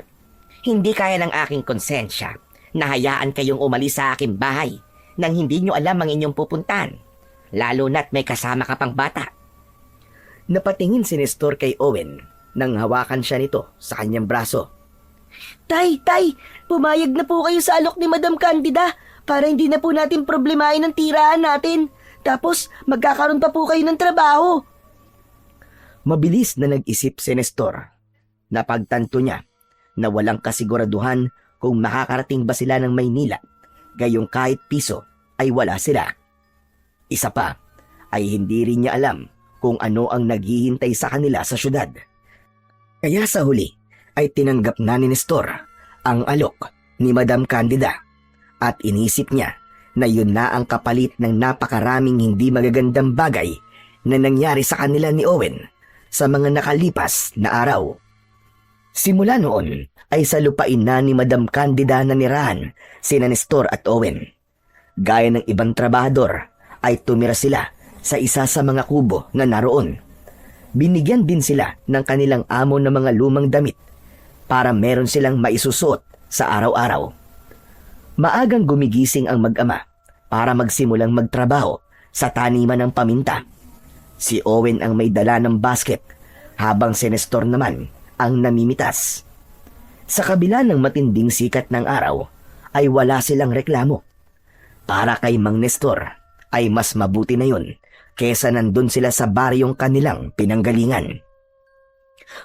hindi kaya ng aking konsensya na hayaan kayong umalis sa aking bahay nang hindi nyo alam ang inyong pupuntahan, lalo na't may kasama ka pang bata.
Napatingin si Nestor kay Owen nang hawakan siya nito sa kanyang braso.
Tay, pumayag na po kayo sa alok ni Madam Candida para hindi na po natin problemahin ang tirahan natin. Tapos magkakaroon pa po kayo ng trabaho.
Mabilis na nag-isip si Nestor. Napagtanto niya na walang kasiguraduhan kung makakarating ba sila ng Maynila, gayong kahit piso ay wala sila. Isa pa ay hindi rin niya alam kung ano ang naghihintay sa kanila sa syudad. Kaya sa huli ay tinanggap na ni Nestor ang alok ni Madam Candida at inisip niya na yun na ang kapalit ng napakaraming hindi magagandang bagay na nangyari sa kanila ni Owen sa mga nakalipas na araw. Simula noon ay sa lupain na ni Madam Candida na nirahan sina Nestor at Owen. Gaya ng ibang trabahador ay tumira sila sa isa sa mga kubo na naroon. Binigyan din sila ng kanilang amo ng mga lumang damit para meron silang maisusuot sa araw-araw. Maagang gumigising ang mag-ama para magsimulang magtrabaho sa taniman ng paminta. Si Owen ang may dala ng basket habang si Nestor naman ang namimitas. Sa kabila ng matinding sikat ng araw ay wala silang reklamo. Para kay Mang Nestor ay mas mabuti na yun kesa nandun sila sa baryong kanilang pinanggalingan.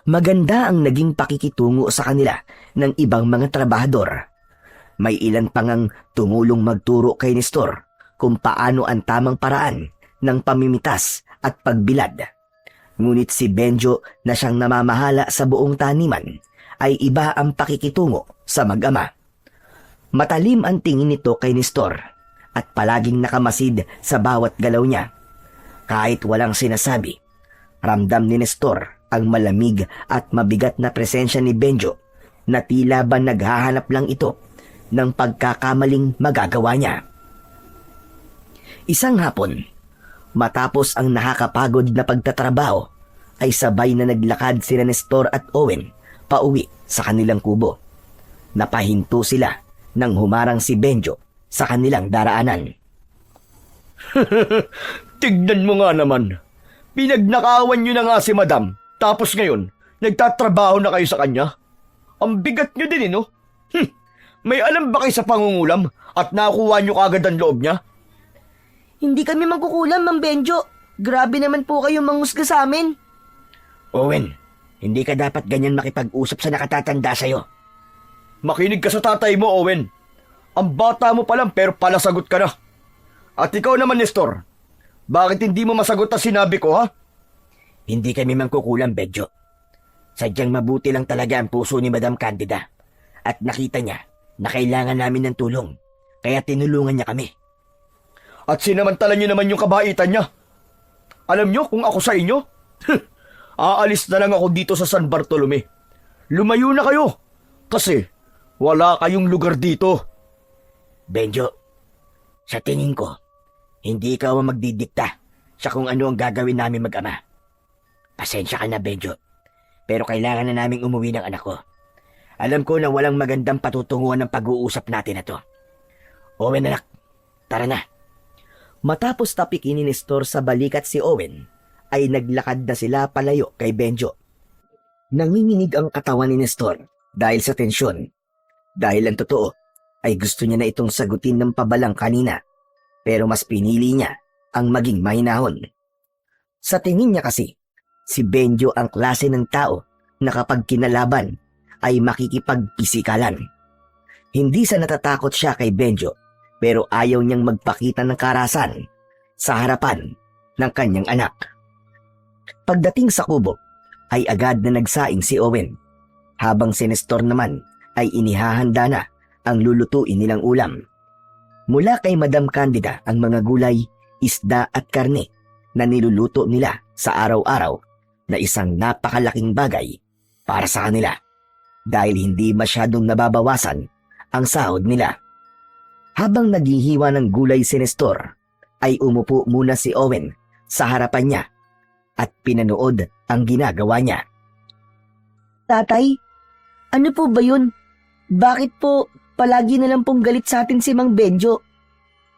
Maganda ang naging pakikitungo sa kanila ng ibang mga trabahador. May ilan pang ang tumulong magturo kay Nestor kung paano ang tamang paraan ng pamimitas at pagbilad. Ngunit si Benjo na siyang namamahala sa buong taniman ay iba ang pakikitungo sa mag-ama. Matalim ang tingin nito kay Nestor at palaging nakamasid sa bawat galaw niya. Kahit walang sinasabi, ramdam ni Nestor ang malamig at mabigat na presensya ni Benjo na tila ba naghahanap lang ito ng pagkakamaling magagawa niya. Isang hapon, matapos ang nakakapagod na pagtatrabaho, ay sabay na naglakad sina Nestor at Owen pauwi sa kanilang kubo. Napahinto sila nang humarang si Benjo sa kanilang daraanan.
Tignan mo nga naman. Pinagnakawan nyo na nga si madam. Tapos ngayon, nagtatrabaho na kayo sa kanya. Ang bigat nyo din, no? May alam ba kayo sa pangungulam at nakuha nyo kagad ang loob niya?
Hindi kami magkukulam, Mang Benjo. Grabe naman po kayo mangusga sa amin.
Owen, hindi ka dapat ganyan makipag-usap sa nakatatanda sa'yo.
Makinig ka sa tatay mo, Owen. Ang bata mo pa lang pero palasagot ka na. At ikaw naman, Nestor. Bakit hindi mo masagot ang sinabi ko, ha?
Hindi kami mangkukulam, Benjo. Sadyang mabuti lang talaga ang puso ni Madam Candida. At nakita niya na kailangan namin ng tulong. Kaya tinulungan niya kami.
At sinamantala niyo naman yung kabaitan niya. Alam niyo kung ako sa inyo? Aalis na lang ako dito sa San Bartolome. Lumayo na kayo. Kasi wala kayong lugar dito.
Benjo, sa tingin ko, hindi ikaw ang magdidikta sa kung ano ang gagawin namin mag-ama. Pasensya ka na, Benjo. Pero kailangan na naming umuwi ng anak ko. Alam ko na walang magandang patutunguhan ng pag-uusap natin na to. Owen, anak, tara na.
Matapos tapikin ni Nestor sa balikat si Owen, ay naglakad na sila palayo kay Benjo.
Nanginginig ang katawan ni Nestor dahil sa tensyon. Dahil ang totoo ay gusto niya na itong sagutin ng pabalang kanina. Pero mas pinili niya ang maging mahinahon. Sa tingin niya kasi, si Benjo ang klase ng tao na kapag kinalaban ay makikipagpisikalan. Hindi sa natatakot siya kay Benjo, pero ayaw niyang magpakita ng karasan sa harapan ng kanyang anak. Pagdating sa kubo, ay agad na nagsaing si Owen, habang si Nestor naman ay inihahanda na ang lulutuin nilang ulam. Mula kay Madam Candida ang mga gulay, isda at karne na niluluto nila sa araw-araw na isang napakalaking bagay para sa kanila dahil hindi masyadong nababawasan ang sahod nila. Habang naghihiwa ng gulay si Nestor, ay umupo muna si Owen sa harapan niya at pinanood ang ginagawa niya.
Tatay, ano po ba yun? Bakit po palagi na lang pong galit sa atin si Mang Benjo?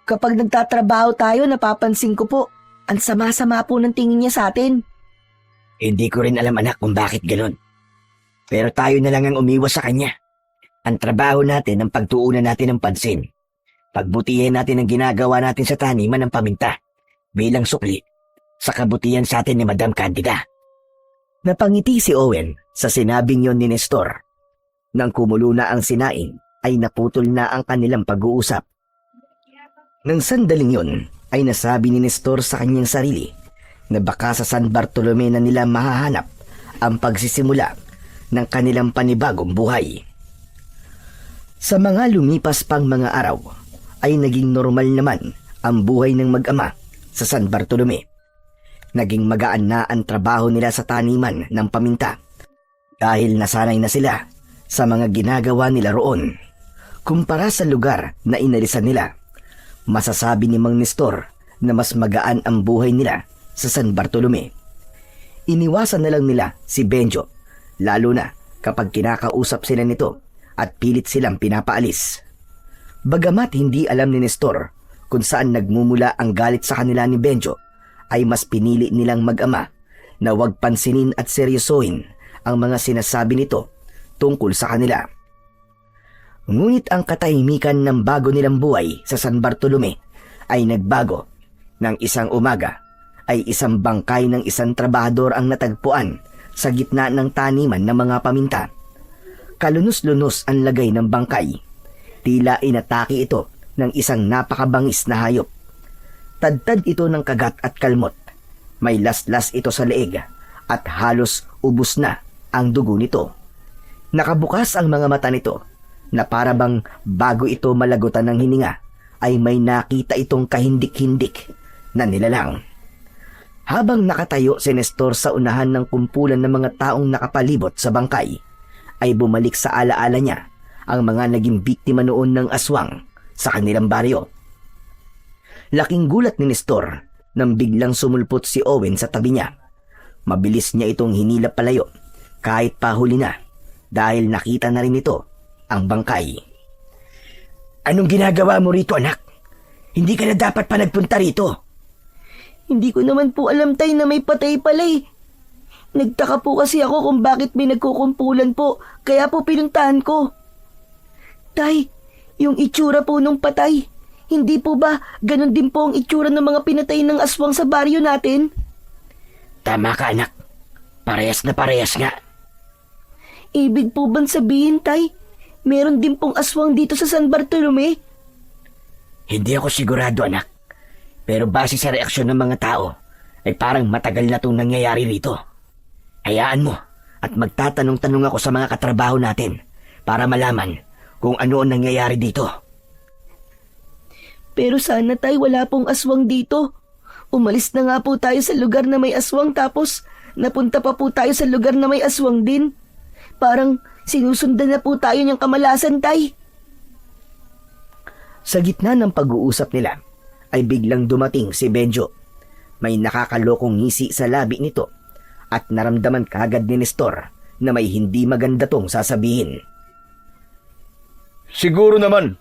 Kapag nagtatrabaho tayo, napapansin ko po, ang sama-sama po ng tingin niya sa atin.
Hindi ko rin alam, anak, kung bakit ganun. Pero tayo na lang ang umiwas sa kanya. Ang trabaho natin ang pagtuunan natin ng pansin. Pagbutihin natin ang ginagawa natin sa taniman ng paminta bilang sukli sa kabutihan sa atin ni Madam Candida. Napangiti si Owen sa sinabing yon ni Nestor. Nang kumulo na ang sinaing, ay naputol na ang kanilang pag-uusap. Nang sandaling yon, ay nasabi ni Nestor sa kanyang sarili na baka sa San Bartolome na nila mahahanap ang pagsisimula ng kanilang panibagong buhay. Sa mga lumipas pang mga araw, ay naging normal naman ang buhay ng mag-ama sa San Bartolome. Naging magaan na ang trabaho nila sa taniman ng paminta dahil nasanay na sila sa mga ginagawa nila roon. Kumpara sa lugar na inalisan nila, masasabi ni Mang Nestor na mas magaan ang buhay nila sa San Bartolome. Iniwasan na lang nila si Benjo, lalo na kapag kinakausap sila nito at pilit silang pinapaalis. Bagamat hindi alam ni Nestor kung saan nagmumula ang galit sa kanila ni Benjo, ay mas pinili nilang mag-ama na huwag pansinin at seryosohin ang mga sinasabi nito tungkol sa kanila. Ngunit ang katahimikan ng bago nilang buhay sa San Bartolome ay nagbago. Nang isang umaga ay isang bangkay ng isang trabahador ang natagpuan sa gitna ng taniman ng mga paminta. Kalunos-lunos ang lagay ng bangkay. Tila inatake ito ng isang napakabangis na hayop. Tadtad ito ng kagat at kalmot. May laslas ito sa leeg at halos ubos na ang dugo nito. Nakabukas ang mga mata nito na para bang bago ito malagutan ng hininga ay may nakita itong kahindik-hindik na nilalang. Habang nakatayo si Nestor sa unahan ng kumpulan ng mga taong nakapalibot sa bangkay, ay bumalik sa alaala niya ang mga naging biktima noon ng aswang sa kanilang baryo. Laking gulat ni Nestor nang biglang sumulpot si Owen sa tabi niya. Mabilis niya itong hinila palayo kahit pahuli na dahil nakita na rin ito ang bangkay. Anong ginagawa mo rito, anak? Hindi ka na dapat pa nagpunta rito.
Hindi ko naman po alam, Tay, na may patay pala eh. Nagtaka po kasi ako kung bakit may nagkukumpulan po, kaya po pinuntahan ko. Tay, yung itsura po nung patay, hindi po ba ganun din po ang itsura ng mga pinatay ng aswang sa baryo natin?
Tama ka, anak. Parehas na parehas nga.
Ibig po bang sabihin, Tay, meron din pong aswang dito sa San Bartolome?
Hindi ako sigurado, anak. Pero base sa reaksyon ng mga tao, ay parang matagal na itong nangyayari rito. Hayaan mo at magtatanong-tanong ako sa mga katrabaho natin para malaman kung ano ang nangyayari dito.
Pero sana, Tay, wala pong aswang dito. Umalis na nga po tayo sa lugar na may aswang tapos napunta pa po tayo sa lugar na may aswang din. Parang sinusundan na po tayo niyang kamalasan, Tay.
Sa gitna ng pag-uusap nila, ay biglang dumating si Benjo. May nakakalokong ngisi sa labi nito at naramdaman kagad ni Nestor na may hindi maganda tong sasabihin.
Siguro naman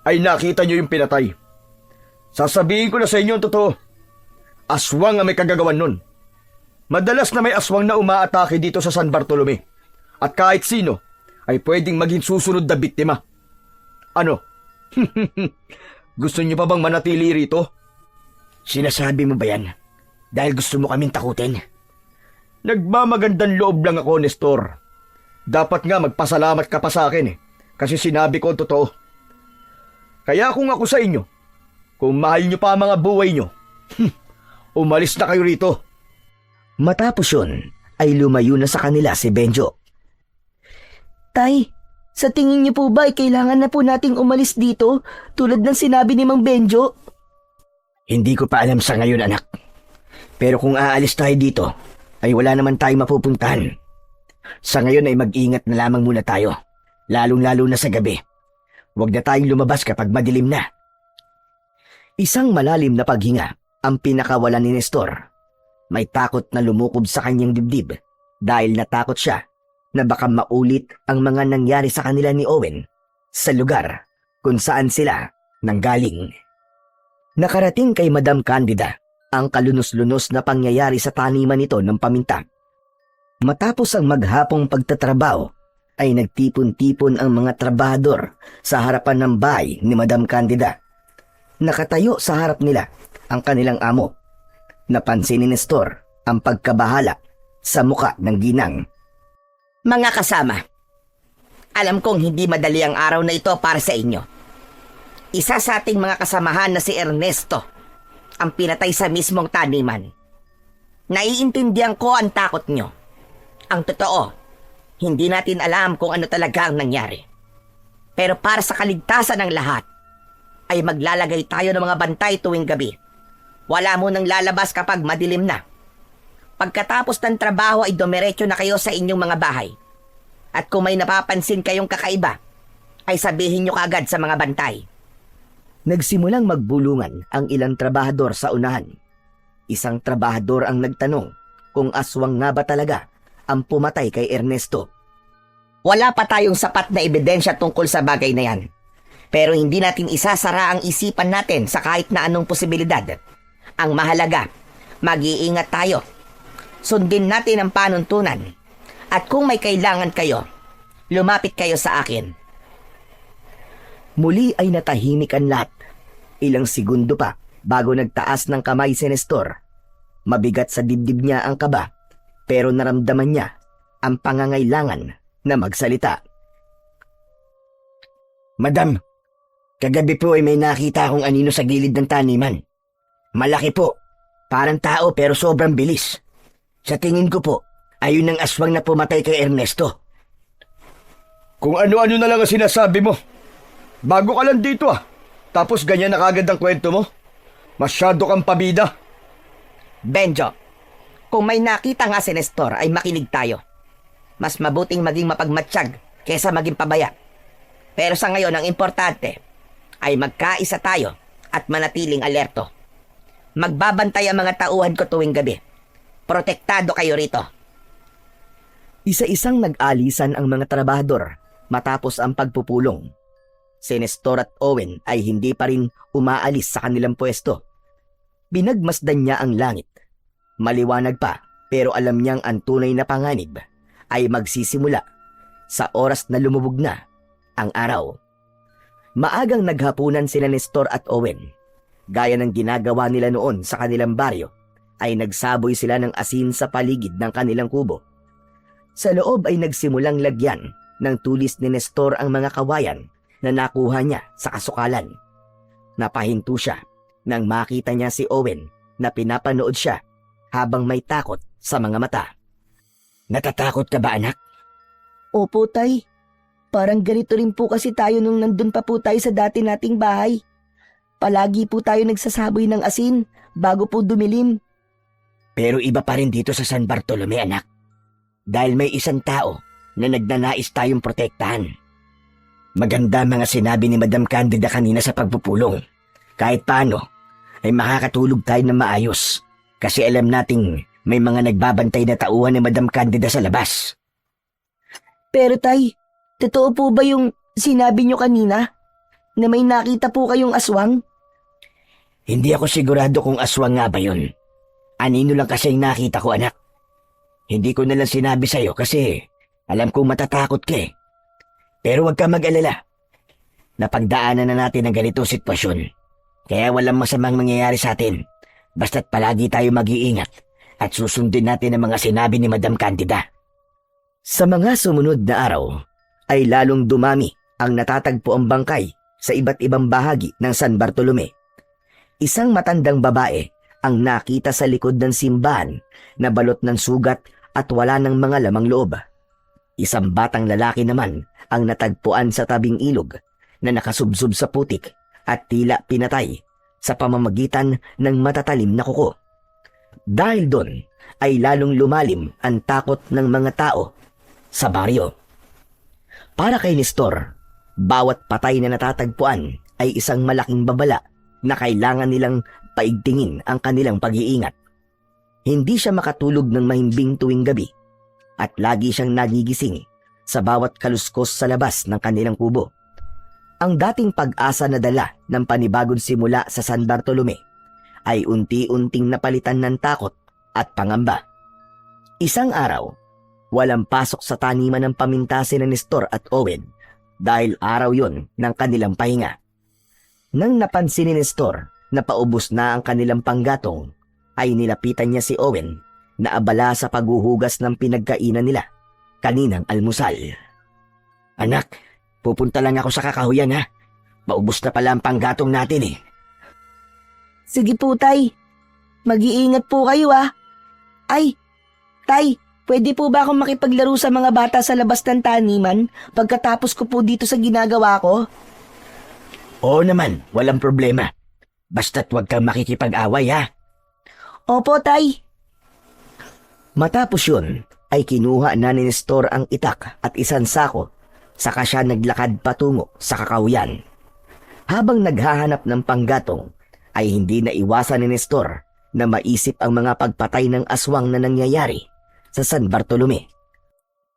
ay nakita niyo yung pinatay. Sasabihin ko na sa inyo ang totoo. Aswang ang may kagagawan nun. Madalas na may aswang na umaatake dito sa San Bartolome. At kahit sino ay pwedeng maging susunod na biktima. Ano? Gusto niyo pa bang manatili rito?
Sinasabi mo ba yan? Dahil gusto mo kaming takutin?
Nagmamagandang loob lang ako, Nestor. Dapat nga magpasalamat ka pa sa akin kasi sinabi ko ang totoo. Kaya kung ako sa inyo, kung mahal niyo pa ang mga buhay niyo, umalis na kayo rito.
Matapos yun, ay lumayo na sa kanila si Benjo.
Tay, sa tingin niyo po ba ay kailangan na po nating umalis dito tulad ng sinabi ni Mang Benjo?
Hindi ko pa alam sa ngayon, anak. Pero kung aalis tayo dito, ay wala naman tayong mapupuntahan. Sa ngayon ay mag-ingat na lamang muna tayo, lalong-lalo na sa gabi. Huwag na tayong lumabas kapag madilim na. Isang malalim na paghinga ang pinakawalan ni Nestor. May takot na lumukob sa kanyang dibdib dahil natakot siya na baka maulit ang mga nangyari sa kanila ni Owen sa lugar kung saan sila nanggaling. Nakarating kay Madam Candida ang kalunos-lunos na pangyayari sa taniman nito ng paminta. Matapos ang maghapong pagtatrabaho, ay nagtipon-tipon ang mga trabahador sa harapan ng bahay ni Madam Candida. Nakatayo sa harap nila ang kanilang amo. Napansin ni Nestor ang pagkabahala sa muka ng ginang.
Mga kasama, alam kong hindi madali ang araw na ito para sa inyo. Isa sa ating mga kasamahan na si Ernesto ang pinatay sa mismong taniman. Naiintindihan ko ang takot nyo. Ang totoo, hindi natin alam kung ano talaga ang nangyari. Pero para sa kaligtasan ng lahat, ay maglalagay tayo ng mga bantay tuwing gabi. Wala mo nang lalabas kapag madilim na. Pagkatapos ng trabaho ay dumiretso na kayo sa inyong mga bahay. At kung may napapansin kayong kakaiba, ay sabihin nyo kagad sa mga bantay.
Nagsimulang magbulungan ang ilang trabahador sa unahan. Isang trabahador ang nagtanong kung aswang nga ba talaga ang pumatay kay Ernesto.
Wala pa tayong sapat na ebidensya tungkol sa bagay na yan. Pero hindi natin isasara ang isipan natin sa kahit na anong posibilidad. Ang mahalaga, mag-iingat tayo. Sundin natin ang panuntunan. At kung may kailangan kayo, lumapit kayo sa akin.
Muli ay natahimik ang lahat. Ilang segundo pa bago nagtaas ng kamay si Nestor. Mabigat sa dibdib niya ang kaba, pero naramdaman niya ang pangangailangan na magsalita. Madam, kagabi po ay may nakita akong anino sa gilid ng taniman. Malaki po, parang tao pero sobrang bilis. Sa tingin ko po, ayun ang aswang na pumatay kay Ernesto.
Kung ano-ano na lang ang sinasabi mo. Bago ka lang dito Tapos ganyan na kagad ang kwento mo. Masyado kang pabida.
Benjo, kung may nakita nga si Nestor ay makinig tayo. Mas mabuting maging mapagmatsyag kesa maging pabaya. Pero sa ngayon ang importante ay magkaisa tayo at manatiling alerto. Magbabantay ang mga tauhan ko tuwing gabi. Protektado kayo rito.
Isa-isang nag-alisan ang mga trabahador matapos ang pagpupulong. si Nestor at Owen ay hindi pa rin umaalis sa kanilang pwesto. Binagmasdan niya ang langit. Maliwanag pa, pero alam niyang ang tunay na panganib ay magsisimula sa oras na lumubog na ang araw. Maagang naghapunan sila Nestor at Owen. Gaya ng ginagawa nila noon sa kanilang baryo, ay nagsaboy sila ng asin sa paligid ng kanilang kubo. Sa loob ay nagsimulang lagyan ng tulis ni Nestor ang mga kawayan na nakuha niya sa kasukalan. Napahinto siya nang makita niya si Owen na pinapanood siya habang may takot sa mga mata. Natatakot ka ba, anak?
Opo, Tay. Parang ganito rin po kasi tayo nung nandun pa po tayo sa dati nating bahay. Palagi po tayo nagsasaboy ng asin bago po dumilim.
Pero iba pa rin dito sa San Bartolome, anak. Dahil may isang tao na nagnanais tayong protektahan. Maganda mga sinabi ni Madam Candida kanina sa pagpupulong. Kahit paano, ay makakatulog tayo na maayos. Kasi alam nating may mga nagbabantay na tauhan ni Madam Candida sa labas.
Pero Tay, totoo po ba yung sinabi nyo kanina? Na may nakita po kayong aswang?
Hindi ako sigurado kung aswang nga ba yun. Anino lang kasi yung nakita ko, anak. Hindi ko na lang sinabi sa'yo kasi alam kong matatakot ka eh. Pero huwag ka mag-alala. Napagdaanan na natin ang ganitong sitwasyon. Kaya walang masamang mangyayari sa atin. Basta't palagi tayo mag-iingat at susundin natin ang mga sinabi ni Madam Candida. Sa mga sumunod na araw, ay lalong dumami ang natatagpo ang bangkay sa iba't ibang bahagi ng San Bartolome. Isang matandang babae ang nakita sa likod ng simbahan na balot ng sugat at wala ng mga lamang loob. Isang batang lalaki naman ang natagpuan sa tabing ilog na nakasubsob sa putik at tila pinatay sa pamamagitan ng matatalim na kuko. Dahil doon ay lalong lumalim ang takot ng mga tao sa baryo. Para kay Nestor, bawat patay na natatagpuan ay isang malaking babala na kailangan nilang paigtingin ang kanilang pag-iingat. Hindi siya makatulog ng mahimbing tuwing gabi at lagi siyang nagigising sa bawat kaluskos sa labas ng kanilang kubo. Ang dating pag-asa na dala ng panibagong simula sa San Bartolome ay unti-unting napalitan ng takot at pangamba. Isang araw, walang pasok sa taniman ng paminta si Nestor at Owen dahil araw yon ng kanilang pahinga. Nang napansin ni Nestor na paubos na ang kanilang panggatong, ay nilapitan niya si Owen na abala sa paghuhugas ng pinagkainan nila kaninang almusal. Anak, pupunta lang ako sa kakahuyan ha. Maubos na pala ang panggatong natin eh.
Sige po, Tay. Mag-iingat po kayo ah. Ay, Tay, pwede po ba akong makipaglaro sa mga bata sa labas ng taniman pagkatapos ko po dito sa ginagawa ko?
Oo naman, walang problema. Basta't huwag kang makikipag-away ha.
Opo, Tay.
Matapos yun, ay kinuha na ni Nestor ang itak at isang sako, saka siya naglakad patungo sa kakahuyan. Habang naghahanap ng panggatong, ay hindi na iwasan ni Nestor na maisip ang mga pagpatay ng aswang na nangyayari sa San Bartolome.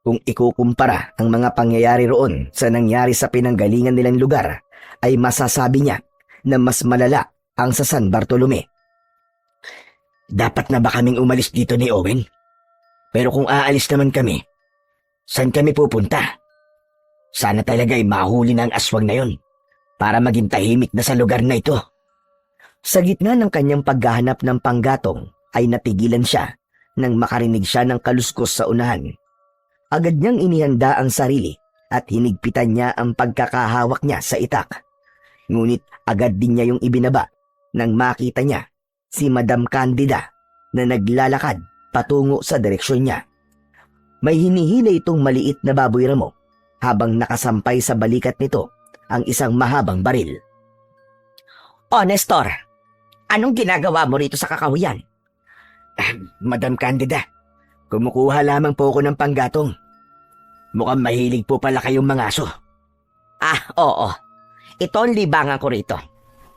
Kung ikukumpara ang mga pangyayari roon sa nangyari sa pinanggalingan nilang lugar, ay masasabi niya na mas malala ang sa San Bartolome. Dapat na ba kaming umalis dito ni Owen? Pero kung aalis naman kami, saan kami pupunta? Sana talaga ay mahuli na ang aswang na yon para maging tahimik na sa lugar na ito. Sa gitna ng kanyang paghahanap ng panggatong ay natigilan siya nang makarinig siya ng kaluskos sa unahan. Agad niyang inihanda ang sarili at hinigpitan niya ang pagkakahawak niya sa itak. Ngunit agad din niya yung ibinaba nang makita niya si Madam Candida na naglalakad patungo sa direksyon niya. May hinihila itong maliit na baboy ramo habang nakasampay sa balikat nito ang isang mahabang baril.
O, Nestor, anong ginagawa mo rito sa kakahuyan?
Madam Candida, kumukuha lamang po ako ng panggatong. Mukhang mahilig po pala kayong mga aso.
Ah, oo. Ito ang libangan ko rito.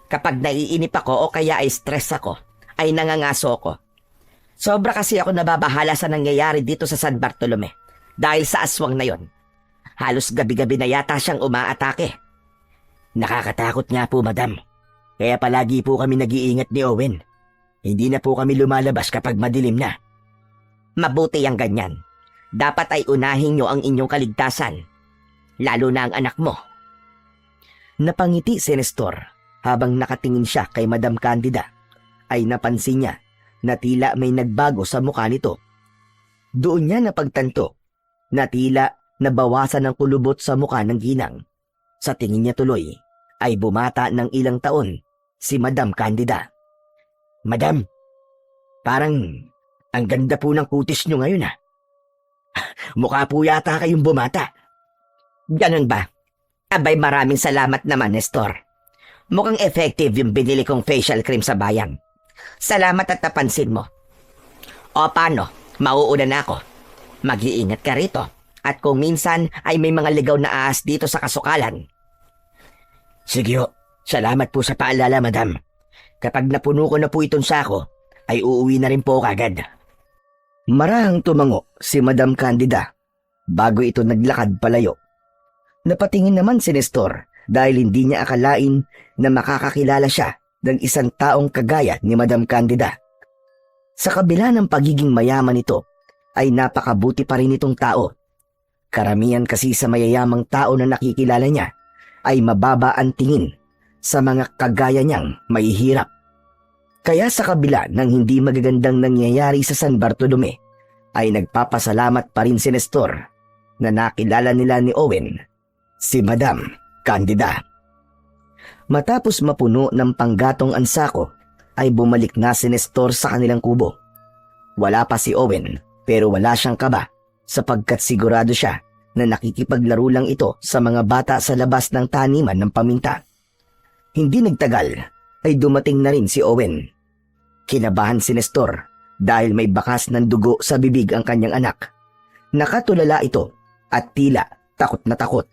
Kapag naiinip ako o kaya ay stress ako, ay nangangaso ako. Sobra kasi ako nababahala sa nangyayari dito sa San Bartolome dahil sa aswang na yon. Halos gabi-gabi na yata siyang umaatake.
Nakakatakot nga po, madam. Kaya palagi po kami nag-iingat ni Owen. Hindi na po kami lumalabas kapag madilim na.
Mabuti ang ganyan. Dapat ay unahin nyo ang inyong kaligtasan. Lalo na ang anak mo.
Napangiti si Nestor habang nakatingin siya kay Madam Candida. Ay napansin niya na tila may nagbago sa mukha nito. Doon niya napagtanto na tila nabawasan ng kulubot sa mukha ng ginang. Sa tingin niya tuloy ay bumata ng ilang taon si Madam Candida. Madam, parang ang ganda po ng kutis niyo ngayon ah. Mukha po yata kayong bumata.
Ganun ba? Abay, maraming salamat naman, Nestor. Mukhang effective yung binili kong facial cream sa bayan. Salamat at napansin mo. O paano? Mauuna na ako. Mag-iingat ka rito. At kung minsan ay may mga ligaw na ahas dito sa kasukalan.
Sige ho, salamat po sa paalala, madam. Kapag napuno ko na po itong sako, ay uuwi na rin po kagad. Marahang tumango si Madam Candida bago ito naglakad palayo. Napatingin naman si Nestor dahil hindi niya akalain na makakakilala siya ng isang taong kagaya ni Madam Candida. Sa kabila ng pagiging mayaman nito, ay napakabuti pa rin itong tao. Karamihan kasi sa mayayamang tao na nakikilala niya ay mababa ang tingin sa mga kagaya niyang mahihirap. Kaya sa kabila ng hindi magagandang nangyayari sa San Bartolome, ay nagpapasalamat pa rin si Nestor na nakilala nila ni Owen si Madam Candida. Matapos mapuno ng panggatong ang sako, ay bumalik na si Nestor sa kanilang kubo. Wala pa si Owen pero wala siyang kaba sapagkat sigurado siya na nakikipaglaro lang ito sa mga bata sa labas ng taniman ng paminta. Hindi nagtagal ay dumating na rin si Owen. Kinabahan si Nestor dahil may bakas ng dugo sa bibig ang kanyang anak. Nakatulala ito at tila takot na takot.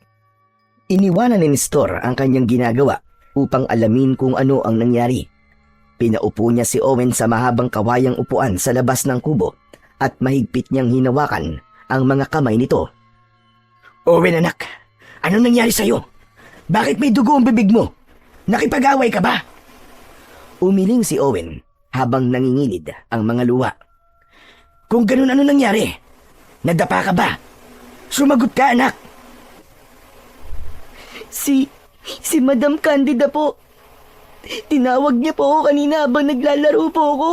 Iniwanan ni Nestor ang kanyang ginagawa upang alamin kung ano ang nangyari. Pinaupo niya si Owen sa mahabang kawayang upuan sa labas ng kubo at mahigpit niyang hinawakan ang mga kamay nito. Owen anak, anong nangyari sa'yo? Bakit may dugo ang bibig mo? Nakipag-away ka ba? Umiling si Owen habang nangingilid ang mga luha. Kung ganun, ano nangyari? Nadapa ka ba? Sumagot ka, anak!
Si Madam Candida po. Tinawag niya po ako kanina habang naglalaro po ako.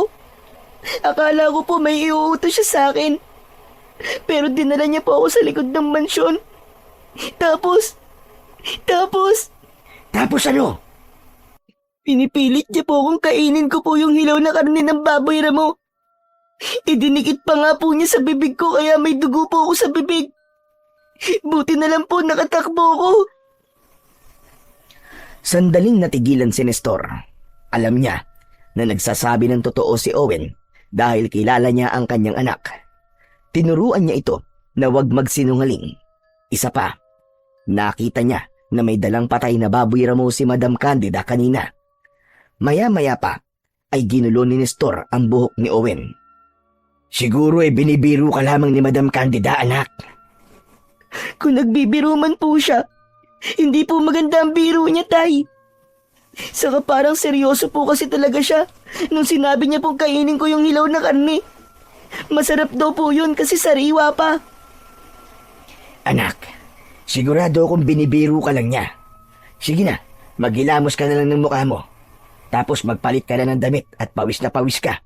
Akala ko po may iuutos siya sa akin. Pero dinala niya po ako sa likod ng mansyon. Tapos
ano?
pinipilit niya po akong kainin ko po yung hilaw na karne ng baboy ramo. Idinikit pa nga po niya sa bibig ko kaya may dugo po ako sa bibig. Buti na lang po nakatakbo ako.
Sandaling natigilan si Nestor. Alam niya na nagsasabi ng totoo si Owen dahil kilala niya ang kanyang anak. Tinuruan niya ito na huwag magsinungaling. Isa pa, nakita niya na may dalang patay na baboy ramo si Madam Candida kanina. Maya-maya pa ay ginulo ni Nestor ang buhok ni Owen. Siguro ay binibiro ka lamang ni Madam Candida, anak.
Kung nagbibiro man po siya, hindi po maganda ang biro niya, tay. Saka parang seryoso po kasi talaga siya nung sinabi niya pong kainin ko yung hilaw na karne. Masarap daw po yun kasi sariwa pa.
Anak, sigurado akong binibiro ka lang niya. Sige na, maghilamos ka na lang ng mukha mo. Tapos magpalit ka na ng damit at pawis na pawis ka.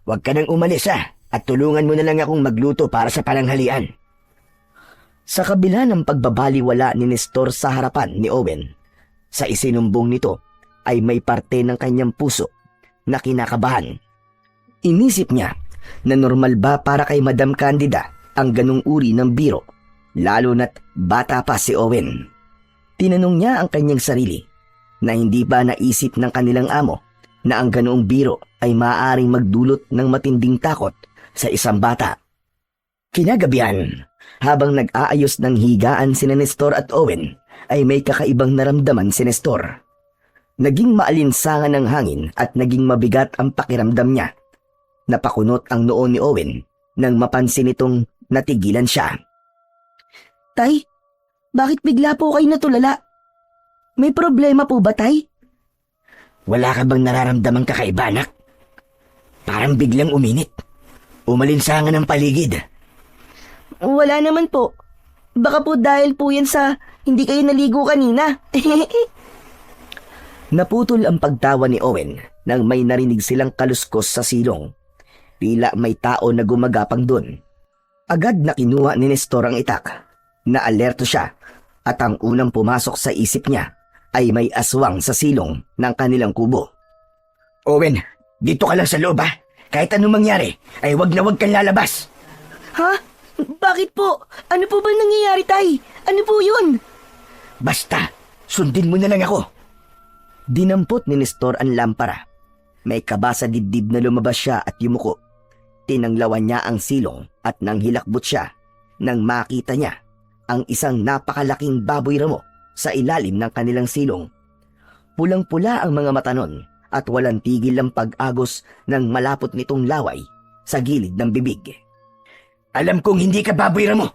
Huwag ka nang umalis at tulungan mo na lang akong magluto para sa pananghalian. Sa kabila ng pagbabaliwala ni Nestor sa harapan ni Owen, sa isinumbong nito ay may parte ng kanyang puso na kinakabahan. Inisip niya na normal ba para kay Madam Candida ang ganung uri ng biro, lalo na't bata pa si Owen. Tinanong niya ang kanyang sarili na hindi ba naisip ng kanilang amo na ang ganoong biro ay maaaring magdulot ng matinding takot sa isang bata. Kinagabihan, habang nag-aayos ng higaan sina Nestor at Owen, ay may kakaibang naramdaman si Nestor. Naging maalinsangan ng hangin at naging mabigat ang pakiramdam niya. Napakunot ang noo ni Owen nang mapansin itong natigilan siya.
Tay, bakit bigla po kayo natulala? May problema po ba, Tay?
Wala ka bang nararamdamang kakaiba, anak? Parang biglang uminit. Umalinsangan ang paligid.
Wala naman po. Baka po dahil po yan sa hindi kayo naligo kanina.
Naputol ang pagtawa ni Owen nang may narinig silang kaluskos sa silong. Tila may tao na gumagapang doon. Agad na kinuha ni Nestor ang itak. Naalerto siya at ang unang pumasok sa isip niya ay may aswang sa silong ng kanilang kubo. Owen, dito ka lang sa loob ha. Kahit anong mangyari ay wag na wag kang lalabas.
Ha? Bakit po? Ano po ba nangyayari, Tay? Ano po yun?
Basta, sundin mo na lang ako. Dinampot ni Nestor ang lampara. May kaba sa dibdib na lumabas siya at yumuko. Tinanglawan niya ang silong at nang hilakbot siya nang makita niya ang isang napakalaking baboy ramo sa ilalim ng kanilang silong. Pulang-pula ang mga mata nun at walang tigil ang pag-agos ng malapot nitong laway sa gilid ng bibig. Alam kong hindi ka baboy ramo.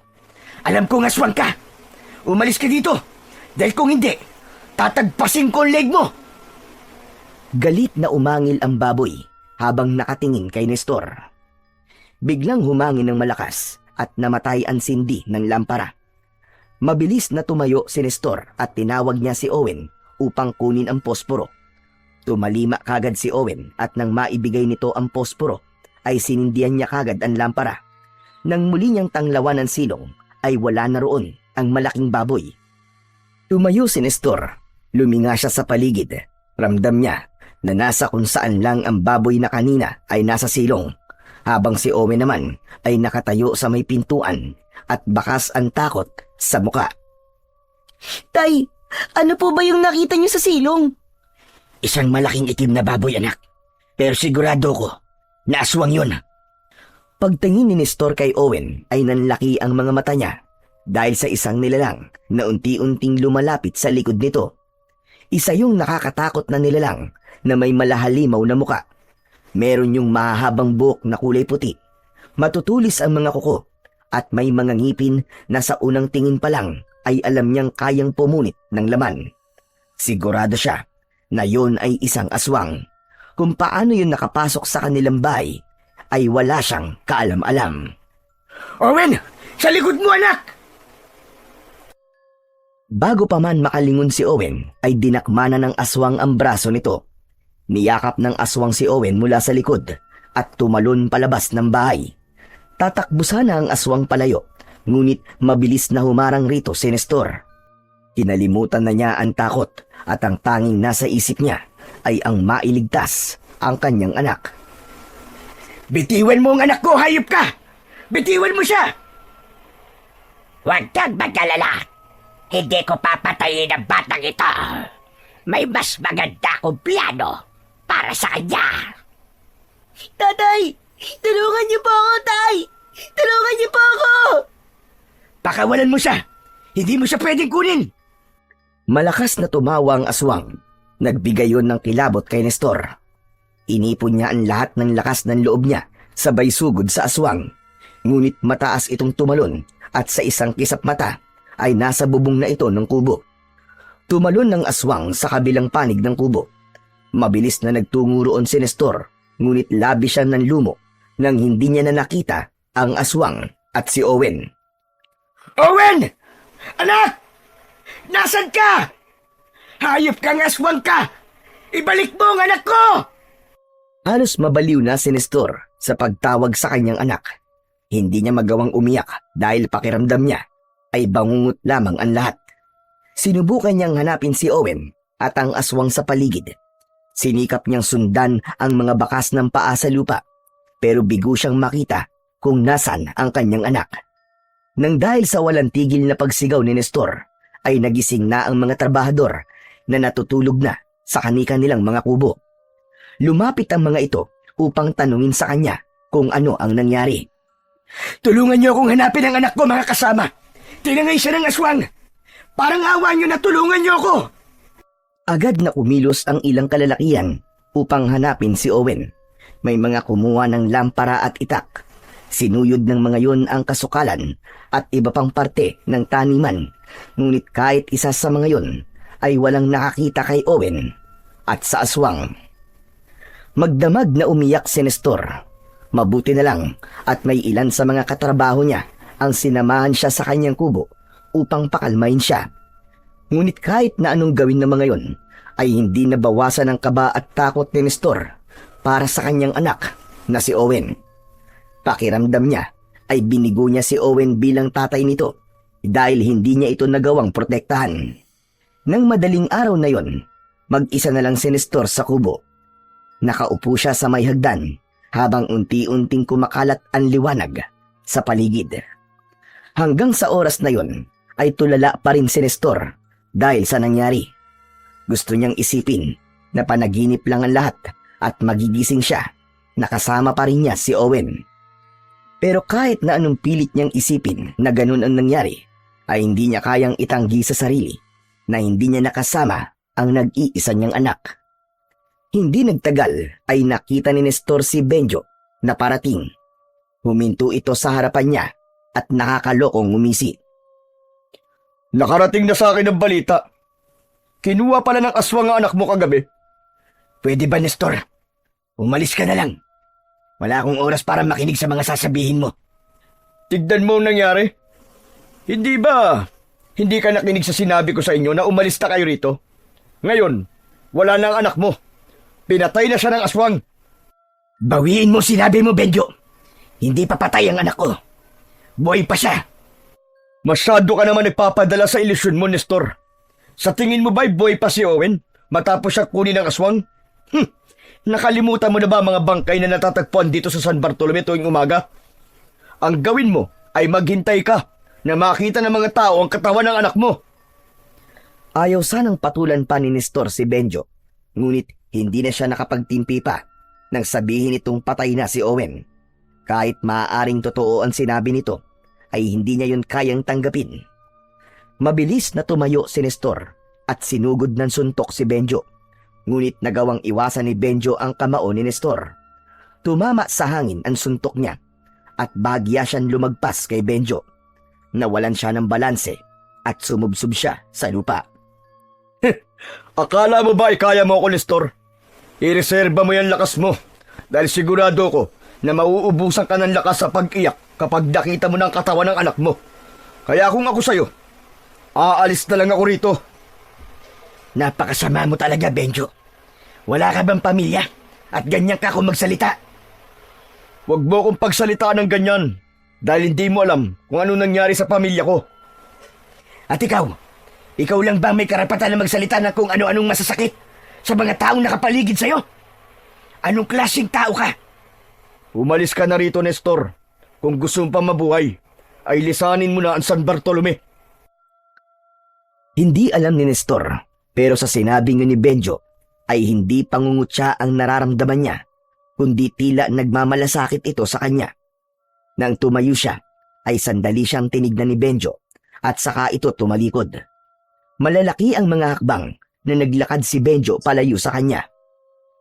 Alam kong aswang ka. Umalis ka dito dahil kung hindi, tatagpasin ko ang leg mo. Galit na umangil ang baboy habang nakatingin kay Nestor. Biglang humangin ng malakas at namatay ang sindi ng lampara. Mabilis na tumayo si Nestor at tinawag niya si Owen upang kunin ang posporo. Tumalima kagad si Owen at nang maibigay nito ang posporo ay sinindihan niya kagad ang lampara. Nang muli niyang tanglawan ang silong ay wala na roon ang malaking baboy. Tumayo si Nestor. Luminga siya sa paligid. Ramdam niya na nasa kung saan lang ang baboy na kanina ay nasa silong, habang si Owen naman ay nakatayo sa may pintuan at bakas ang takot sa muka.
Tay, ano po ba yung nakita niyo sa silong?
Isang malaking itim na baboy, anak. Pero sigurado ko na aswang yun. Pagtingin ni Nestor kay Owen ay nanlaki ang mga mata niya dahil sa isang nilalang na unti-unting lumalapit sa likod nito. Isa yung nakakatakot na nilalang na may malahalimaw na muka. Meron yung mahahabang buhok na kulay puti. Matutulis ang mga kuko at may mga ngipin na sa unang tingin pa lang ay alam niyang kayang pumunit ng laman. Sigurado siya na yon ay isang aswang. Kung paano yun nakapasok sa kanilang bahay ay wala siyang kaalam-alam. Owen! Sa likod mo, anak! Bago pa man makalingon si Owen ay dinakma na ng aswang ang braso nito. Niyakap ng aswang si Owen mula sa likod at tumalon palabas ng bahay. Tatakbo sana ang aswang palayo, ngunit mabilis na humarang rito si Nestor. Kinalimutan na niya ang takot at ang tanging nasa isip niya ay ang mailigtas ang kanyang anak. Bitiwan mo ang anak ko, hayop ka! Bitiwan mo siya!
Huwag kang mag-alala. Hindi ko papatayin ang batang ito. May mas maganda akong plano para sa kanya.
Tatay, tulungan niyo po ako, Tay! Tulungan niyo po ako!
Pakawalan mo siya! Hindi mo siya pwedeng kunin! Malakas na tumawa ang aswang. Nagbigay yon ng kilabot kay Nestor. Inipon niya ang lahat ng lakas ng loob niya sabay sugod sa aswang. Ngunit mataas itong tumalon at sa isang kisap mata ay nasa bubong na ito ng kubo. Tumalon ng aswang sa kabilang panig ng kubo. Mabilis na nagtungo roon si Nestor, ngunit labi siya ng lumo nang hindi niya na nakita ang aswang at si Owen. Owen! Anak! Nasaan ka? Hayop kang aswang ka! Ibalik mo ang anak ko! Halos mabaliw na si Nestor sa pagtawag sa kanyang anak. Hindi niya magawang umiyak dahil pakiramdam niya ay bangungot lamang ang lahat. Sinubukan niyang hanapin si Owen at ang aswang sa paligid. Sinikap niyang sundan ang mga bakas ng paa sa lupa, pero bigo siyang makita kung nasan ang kanyang anak. Nang dahil sa walang tigil na pagsigaw ni Nestor, ay nagising na ang mga trabahador na natutulog na sa kani-kanilang mga kubo. Lumapit ang mga ito upang tanungin sa kanya kung ano ang nangyari. Tulungan niyo akong hanapin ang anak ko, mga kasama. Tinangay siya ng aswang. Parang awa niyo na tulungan niyo ako. Agad na kumilos ang ilang kalalakihan upang hanapin si Owen. May mga kumuha ng lampara at itak. Sinuyod ng mga yon ang kasukalan at iba pang parte ng taniman. Ngunit kahit isa sa mga yon ay walang nakakita kay Owen at sa aswang. Magdamag na umiyak si Nestor. Mabuti na lang at may ilan sa mga katrabaho niya ang sinamahan siya sa kanyang kubo upang pakalmain siya. Ngunit kahit na anong gawin ng mga yon, ay hindi nabawasan ang kaba at takot ni Nestor para sa kanyang anak na si Owen. Pakiramdam niya ay binigo niya si Owen bilang tatay nito dahil hindi niya ito nagawang protektahan. Nang madaling araw na yon, mag-isa na lang si Nestor sa kubo. Nakaupo siya sa may hagdan habang unti-unting kumakalat ang liwanag sa paligid. Hanggang sa oras na yon ay tulala pa rin si Nestor dahil sa nangyari. Gusto niyang isipin na panaginip lang ang lahat at magigising siya, nakasama pa rin niya si Owen. Pero kahit na anong pilit niyang isipin na ganun ang nangyari, ay hindi niya kayang itanggi sa sarili na hindi niya nakasama ang nag-iisa niyang anak. Hindi nagtagal ay nakita ni Nestor si Benjo na parating. Huminto ito sa harapan niya at nakakalokong ngumisi.
Nakarating na sa akin ang balita. Kinuha pala ng aswang ang anak mo kagabi.
Pwede ba, Nestor? Umalis ka na lang. Wala akong oras para makinig sa mga sasabihin mo.
Tignan mo ang nangyari. Hindi ka nakinig sa sinabi ko sa inyo na umalis na kayo rito? Ngayon, wala na ang anak mo. Pinatay na siya ng aswang.
Bawiin mo sinabi mo, Benjo. Hindi pa patay ang anak ko. Buhay pa siya.
Masyado ka naman nagpapadala sa ilusyon mo, Nestor. Sa tingin mo ba'y buhay pa si Owen matapos siya kunin ng aswang? Nakalimutan mo na ba mga bangkay na natatagpuan dito sa San Bartolome tuwing umaga? Ang gawin mo ay maghintay ka na makita ng mga tao ang katawan ng anak mo.
Ayaw sanang patulan pa ni Nestor si Benjo, ngunit hindi na siya nakapagtimpi pa nang sabihin itong patay na si Owen. Kahit maaaring totoo ang sinabi nito, ay hindi niya yun kayang tanggapin. Mabilis na tumayo si Nestor at sinugod ng suntok si Benjo. Ngunit nagawang iwasan ni Benjo ang kamao ni Nestor. Tumama sa hangin ang suntok niya at bagya siyang lumagpas kay Benjo. Nawalan siya ng balanse at sumubsob siya sa lupa.
Akala mo ba kaya mo ako, Nestor? Ireserba mo yung lakas mo dahil sigurado ko na mauubusan ka ng lakas sa pag-iyak kapag nakita mo ng katawan ng anak mo. Kaya kung ako sa'yo, aalis na lang ako rito.
Napakasama mo talaga, Benjo. Wala ka bang pamilya at ganyan ka kung magsalita?
Huwag mo akong pagsalitaan ng ganyan dahil hindi mo alam kung ano nangyari sa pamilya ko.
At ikaw lang ba may karapatan na magsalita ng kung ano-anong masasakit sa mga taong nakapaligid sa'yo? Anong klaseng tao ka?
Umalis ka na rito, Nestor. Kung gusto mo pa mabuhay, ay lisanin mo na ang San Bartolome.
Hindi alam ni Nestor, pero sa sinabi ni Benjo, ay hindi pangungutya ang nararamdaman niya, kundi tila nagmamalasakit ito sa kanya. Nang tumayo siya, ay sandali siyang tinignan ni Benjo at saka ito tumalikod. Malalaki ang mga hakbang na naglakad si Benjo palayo sa kanya.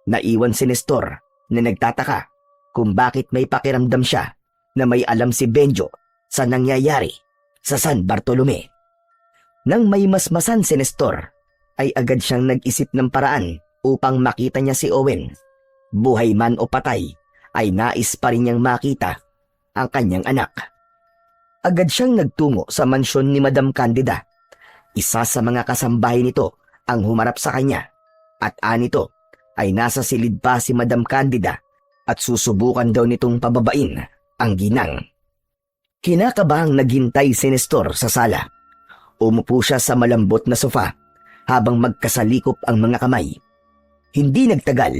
Naiwan si Nestor na nagtataka kung bakit may pakiramdam siya na may alam si Benjo sa nangyayari sa San Bartolome. Nang may masmasan si Nestor, ay agad siyang nag-isip ng paraan upang makita niya si Owen. Buhay man o patay, ay nais pa rin niyang makita ang kanyang anak. Agad siyang nagtungo sa mansyon ni Madam Candida. Isa sa mga kasambahay nito ang humarap sa kanya at anito ay nasa silid pa si Madam Candida at susubukan daw nitong pababain ang ginang. Kinakabahang naghintay si Nestor sa sala. Umupo siya sa malambot na sofa habang magkasalikop ang mga kamay. Hindi nagtagal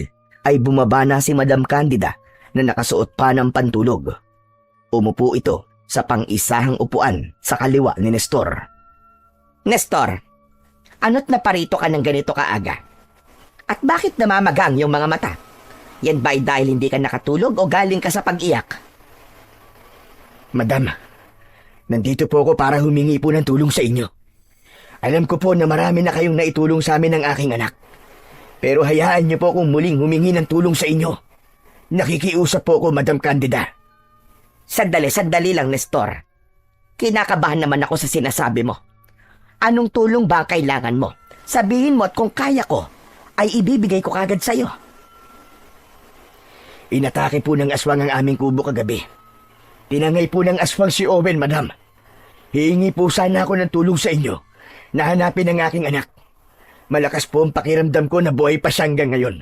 ay bumaba na si Madam Candida na nakasuot pa ng pantulog. Umupo ito sa pang-isahang upuan sa kaliwa ni Nestor.
Nestor, ano't naparito ka ng ganito kaaga? At bakit namamagang yung mga mata? Yan ba ay dahil hindi ka nakatulog o galing ka sa pag-iyak?
Madam, nandito po ako para humingi po ng tulong sa inyo. Alam ko po na marami na kayong naitulong sa amin ng aking anak. Pero hayaan niyo po kung muling humingi ng tulong sa inyo. Nakikiusap po ako, Madam Candida.
Sandali lang, Nestor. Kinakabahan naman ako sa sinasabi mo. Anong tulong ba ang kailangan mo? Sabihin mo at kung kaya ko, ay ibibigay ko kagad sa'yo.
Inatake po ng aswang ang aming kubo kagabi. Tinangay po ng aswang si Owen, madam. Hihingi po sana ako ng tulong sa inyo na hanapin ang aking anak. Malakas po ang pakiramdam ko na buhay pa siya hanggang ngayon.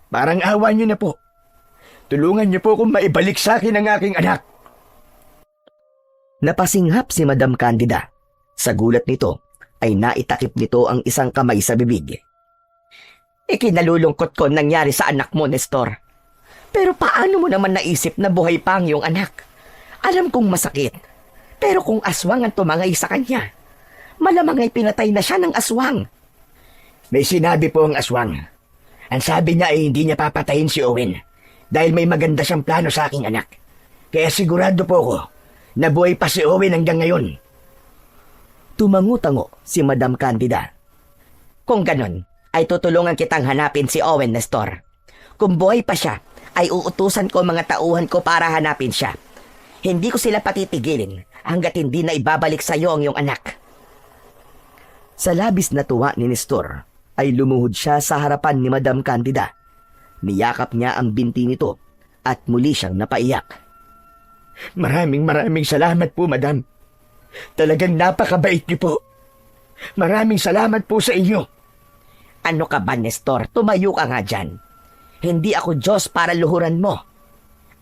Parang awa niyo na po. Tulungan niyo po kung maibalik sa akin ang aking anak.
Napasinghap si Madam Candida. Sa gulat nito, ay naitakip nito ang isang kamay sa bibig.
Ikinalulungkot ko nangyari sa anak mo, Nestor. Pero paano mo naman naisip na buhay pa ang iyong anak? Alam kong masakit. Pero kung aswang ang tumangay sa kanya, malamang ay pinatay na siya ng aswang.
May sinabi po ang aswang. Ang sabi niya ay hindi niya papatayin si Owen dahil may maganda siyang plano sa aking anak. Kaya sigurado po ko na buhay pa si Owen hanggang ngayon.
Tumango-tango si Madam Candida.
Kung ganon, ay tutulungan kitang hanapin si Owen, Nestor. Kung buhay pa siya, ay uutusan ko mga tauhan ko para hanapin siya. Hindi ko sila patitigilin hanggat hindi na ibabalik sa iyo ang iyong anak.
Sa labis na tuwa ni Nestor, ay lumuhod siya sa harapan ni Madam Candida. Niyakap niya ang binti nito at muli siyang napaiyak.
Maraming salamat po, madam. Talagang napakabait niyo po. Maraming salamat po sa inyo.
Ano ka ba, Nestor? Tumayo ka nga dyan. Hindi ako Diyos para luhuran mo.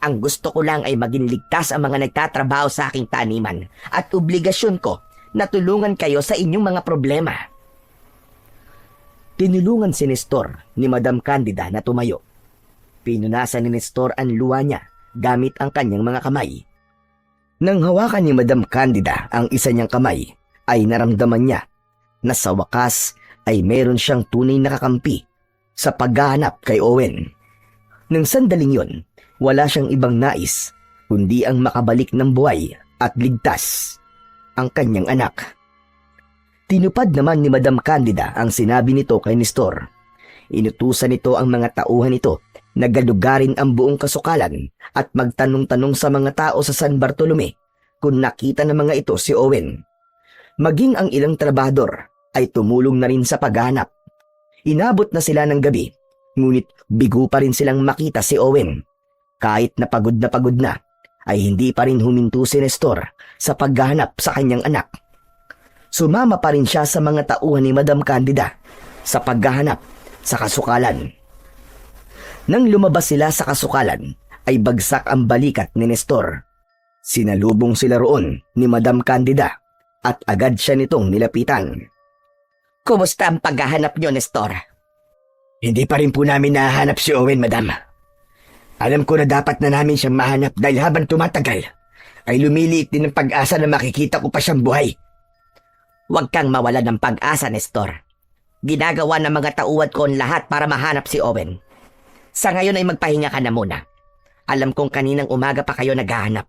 Ang gusto ko lang ay maging ligtas ang mga nagtatrabaho sa aking taniman at obligasyon ko na tulungan kayo sa inyong mga problema.
Tinulungan si Nestor ni Madam Candida na tumayo. Pinunasan ni Nestor ang luha niya gamit ang kanyang mga kamay. Nang hawakan ni Madam Candida ang isa niyang kamay, ay naramdaman niya na sa wakas ay meron siyang tunay na kakampi sa paghahanap kay Owen. Nang sandaling yon, wala siyang ibang nais kundi ang makabalik ng buhay at ligtas ang kanyang anak. Tinupad naman ni Madam Candida ang sinabi nito kay Nestor. Inutusan nito ang mga tauhan nito na galugarin ang buong kasukalan at magtanong-tanong sa mga tao sa San Bartolome kung nakita ng mga ito si Owen. Maging ang ilang trabador ay tumulong na rin sa paghahanap. Inabot na sila ng gabi, ngunit bigo pa rin silang makita si Owen. Kahit na pagod na, ay hindi pa rin huminto si Nestor sa paghahanap sa kanyang anak. Sumama pa rin siya sa mga tauhan ni Madam Candida sa paghahanap sa kasukalan. Nang lumabas sila sa kasukalan, ay bagsak ang balikat ni Nestor. Sinalubong sila roon ni Madam Candida at agad siya nitong nilapitan.
Kumusta ang paghahanap niyo, Nestor?
Hindi pa rin po namin nahanap si Owen, madam. Alam ko na dapat na namin siyang mahanap dahil habang tumatagal, ay lumiliit din ang pag-asa na makikita ko pa siyang buhay.
Huwag kang mawala ng pag-asa, Nestor. Ginagawa ng mga tauhan ko ang lahat para mahanap si Owen. Sa ngayon ay magpahinga ka na muna. Alam kong kaninang umaga pa kayo naghahanap.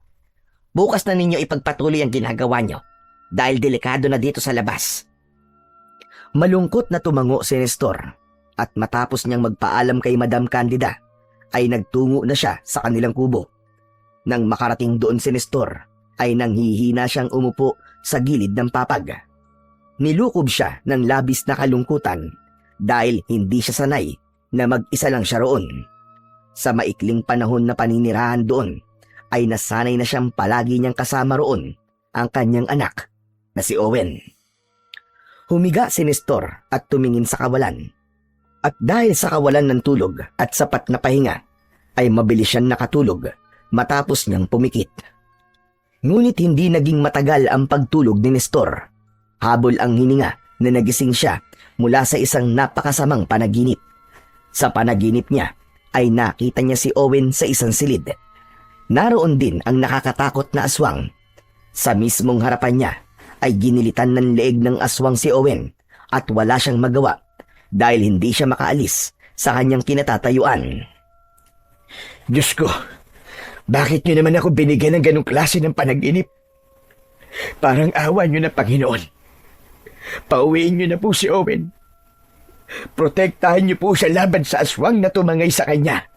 Bukas na ninyo ipagpatuloy ang ginagawa nyo dahil delikado na dito sa labas.
Malungkot na tumango si Nestor at matapos niyang magpaalam kay Madam Candida ay nagtungo na siya sa kanilang kubo. Nang makarating doon si Nestor ay nanghihina siyang umupo sa gilid ng papag. Nilukob siya ng labis na kalungkutan dahil hindi siya sanay na mag-isa lang siya roon. Sa maikling panahon na paninirahan doon, ay nasanay na siyang palagi niyang kasama roon ang kanyang anak na si Owen. Humiga si Nestor at tumingin sa kawalan. At dahil sa kawalan ng tulog at sapat na pahinga, ay mabilis siyang nakatulog matapos niyang pumikit. Ngunit hindi naging matagal ang pagtulog ni Nestor. Habol ang hininga na nagising siya mula sa isang napakasamang panaginip. Sa panaginip niya ay nakita niya si Owen sa isang silid. Naroon din ang nakakatakot na aswang. Sa mismong harapan niya ay ginilitan ng leeg ng aswang si Owen at wala siyang magawa dahil hindi siya makaalis sa kanyang kinatatayuan.
Diyos ko, bakit niyo naman ako binigyan ng ganong klase ng panaginip? Parang awa niyo na, Panginoon. Pauwiin niyo na po si Owen. Protektahan niyo po siya laban sa aswang na tumangay sa kanya.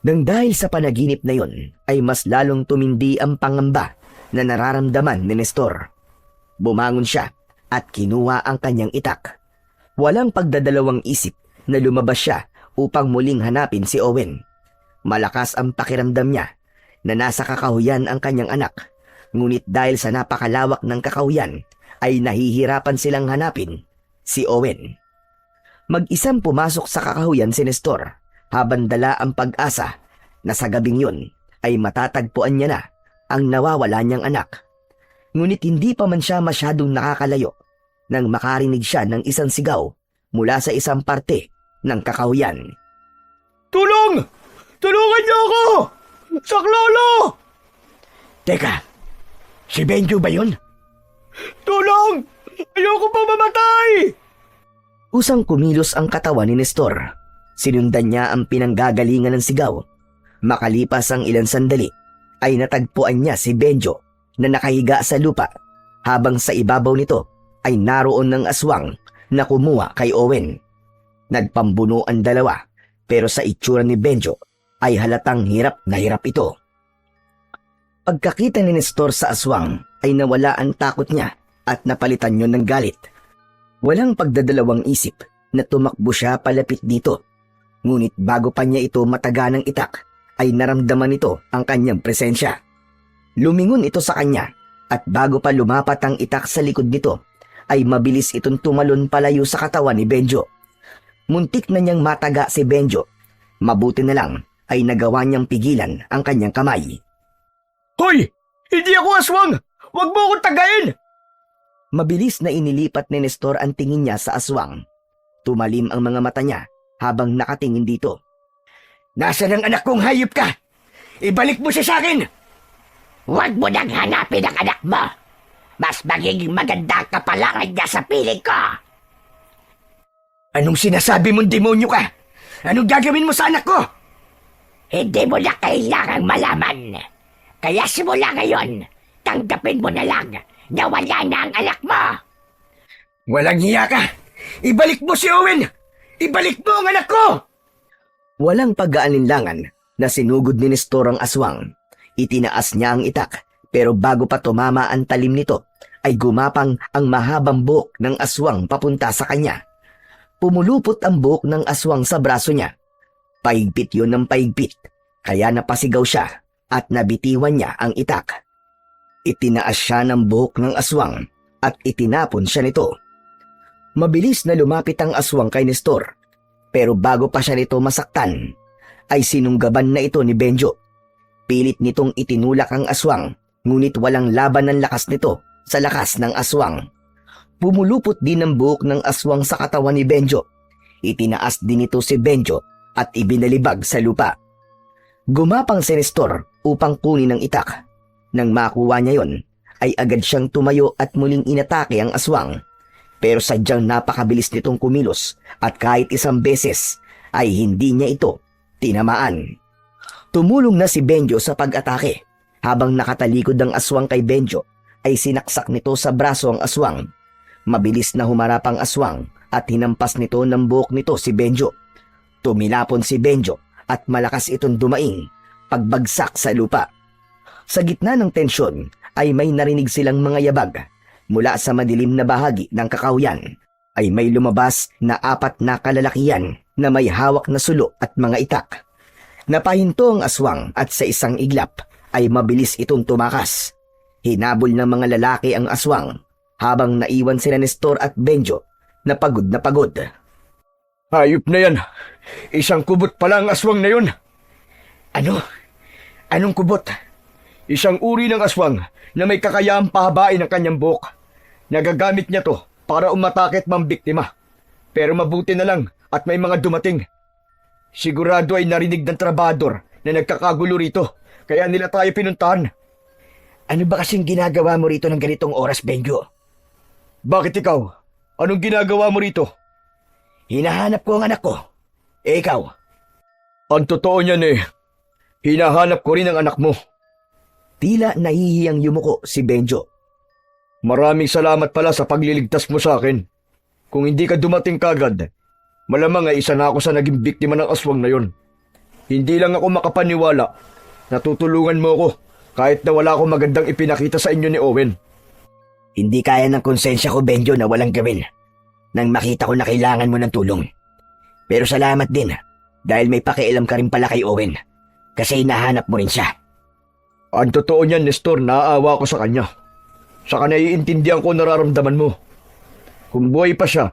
Nang dahil sa panaginip na yon, ay mas lalong tumindi ang pangamba na nararamdaman ni Nestor. Bumangon siya at kinuha ang kanyang itak.
Walang pagdadalawang isip na lumabas siya upang muling hanapin si Owen. Malakas ang pakiramdam niya na nasa kakahuyan ang kanyang anak. Ngunit dahil sa napakalawak ng kakahuyan ay nahihirapan silang hanapin si Owen. Mag-isang pumasok sa kakahuyan si Nestor habang dala ang pag-asa na sa gabing yun ay matatagpuan niya na ang nawawala niyang anak. Ngunit hindi pa man siya masyadong nakakalayo nang makarinig siya ng isang sigaw mula sa isang parte ng kakahuyan.
Tulong! Tulungan niyo ako! Saklolo!
Teka, si Benjo ba yun?
Tulong! Ayoko pa mamatay!
Usang kumilos ang katawan ni Nestor. Sinundan niya ang pinanggagalingan ng sigaw. Makalipas ang ilang sandali, ay natagpuan niya si Benjo na nakahiga sa lupa habang sa ibabaw nito ay naroon ng aswang na kumuha kay Owen. Nagpambuno ang dalawa pero sa itsura ni Benjo ay halatang hirap na hirap ito. Pagkakita ni Nestor sa aswang ay nawala ang takot niya at napalitan yon ng galit. Walang pagdadalawang isip na tumakbo siya palapit dito. Ngunit bago pa niya ito mataganang itak, ay naramdaman nito ang kanyang presensya. Lumingon ito sa kanya at bago pa lumapat ang itak sa likod nito, ay mabilis itong tumalon palayo sa katawan ni Benjo. Muntik na niyang mataga si Benjo. Mabuti na lang ay nagawa niyang pigilan ang kanyang kamay.
Hoy! Hindi ako aswang! Huwag mo akong tagain!
Mabilis na inilipat ni Nestor ang tingin niya sa aswang. Tumalim ang mga mata niya habang nakatingin dito. Nasaan ang anak kong hayop ka? Ibalik mo siya sa akin!
Huwag mo nang hanapin ang anak mo. Mas magiging maganda ka pala niya sa piling ko.
Anong sinasabi mong demonyo ka? Anong gagawin mo sa anak ko?
Hindi mo na kailangang malaman. Kaya simula ngayon, tanggapin mo na lang na wala na ang anak mo.
Walang hiya ka! Ibalik mo si Owen! Ibalik mo ang anak ko! Walang pag-aalinlangan na sinugod ni Nestor ang aswang. Itinaas niya ang itak pero bago pa tumama ang talim nito ay gumapang ang mahabang buhok ng aswang papunta sa kanya. Pumulupot ang buhok ng aswang sa braso niya. Paigpit yun ng paigpit kaya napasigaw siya at nabitiwan niya ang itak. Itinaas siya ng buhok ng aswang at itinapon siya nito. Mabilis na lumapit ang aswang kay Nestor pero bago pa siya nito masaktan ay sinunggaban na ito ni Benjo. Pilit nitong itinulak ang aswang ngunit walang laban ng lakas nito sa lakas ng aswang. Pumulupot din ang buhok ng aswang sa katawan ni Benjo. Itinaas din ito si Benjo at ibinalibag sa lupa. Gumapang si Nestor upang kunin ang itak. Nang makuha niya yon, ay agad siyang tumayo at muling inatake ang aswang. Pero sadyang napakabilis nitong kumilos at kahit isang beses ay hindi niya ito tinamaan. Tumulong na si Benjo sa pag-atake. Habang nakatalikod ang aswang kay Benjo, ay sinaksak nito sa braso ang aswang. Mabilis na humarap ang aswang at hinampas nito ng buhok nito si Benjo. Tumilapon si Benjo at malakas itong dumaing pagbagsak sa lupa. Sa gitna ng tensyon ay may narinig silang mga yabag. Mula sa madilim na bahagi ng kakahuyan ay may lumabas na 4 na kalalakihan na may hawak na sulo at mga itak. Napahinto ang aswang at sa isang iglap ay mabilis itong tumakas. Hinabol ng mga lalaki ang aswang habang naiwan sila Nestor at Benjo na pagod na pagod.
Hayop na yan! Isang kubot pala ang aswang na yun!
Ano? Anong kubot?
Isang uri ng aswang na may kakayahang pahabain ang kanyang buhok. Nagagamit niya to para umatake at mambiktima. Pero mabuti na lang at may mga dumating. Sigurado ay narinig ng trabador na nagkakagulo rito, kaya nila tayo pinuntahan.
Ano ba kasing ginagawa mo rito ng ganitong oras, Benjo?
Bakit ikaw? Anong ginagawa mo rito?
Hinahanap ko ang anak ko. Ikaw?
Ang totoo niyan hinahanap ko rin ang anak mo.
Tila nahihiyang yumuko si Benjo.
Maraming salamat pala sa pagliligtas mo sa akin. Kung hindi ka dumating kagad, malamang ay isa na ako sa naging biktima ng aswang na yon. Hindi lang ako makapaniwala. Natutulungan mo ako kahit na wala akong magandang ipinakita sa inyo ni Owen.
Hindi kaya ng konsensya ko, Benjo, na walang gawin. nang makita ko na kailangan mo ng tulong. Pero salamat din dahil may pakialam ka rin pala kay Owen kasi hinahanap mo rin siya.
Ang totoo niyan, Nestor, naaawa ko sa kanya. Saka naiintindihan ko nararamdaman mo. Kung buhay pa siya,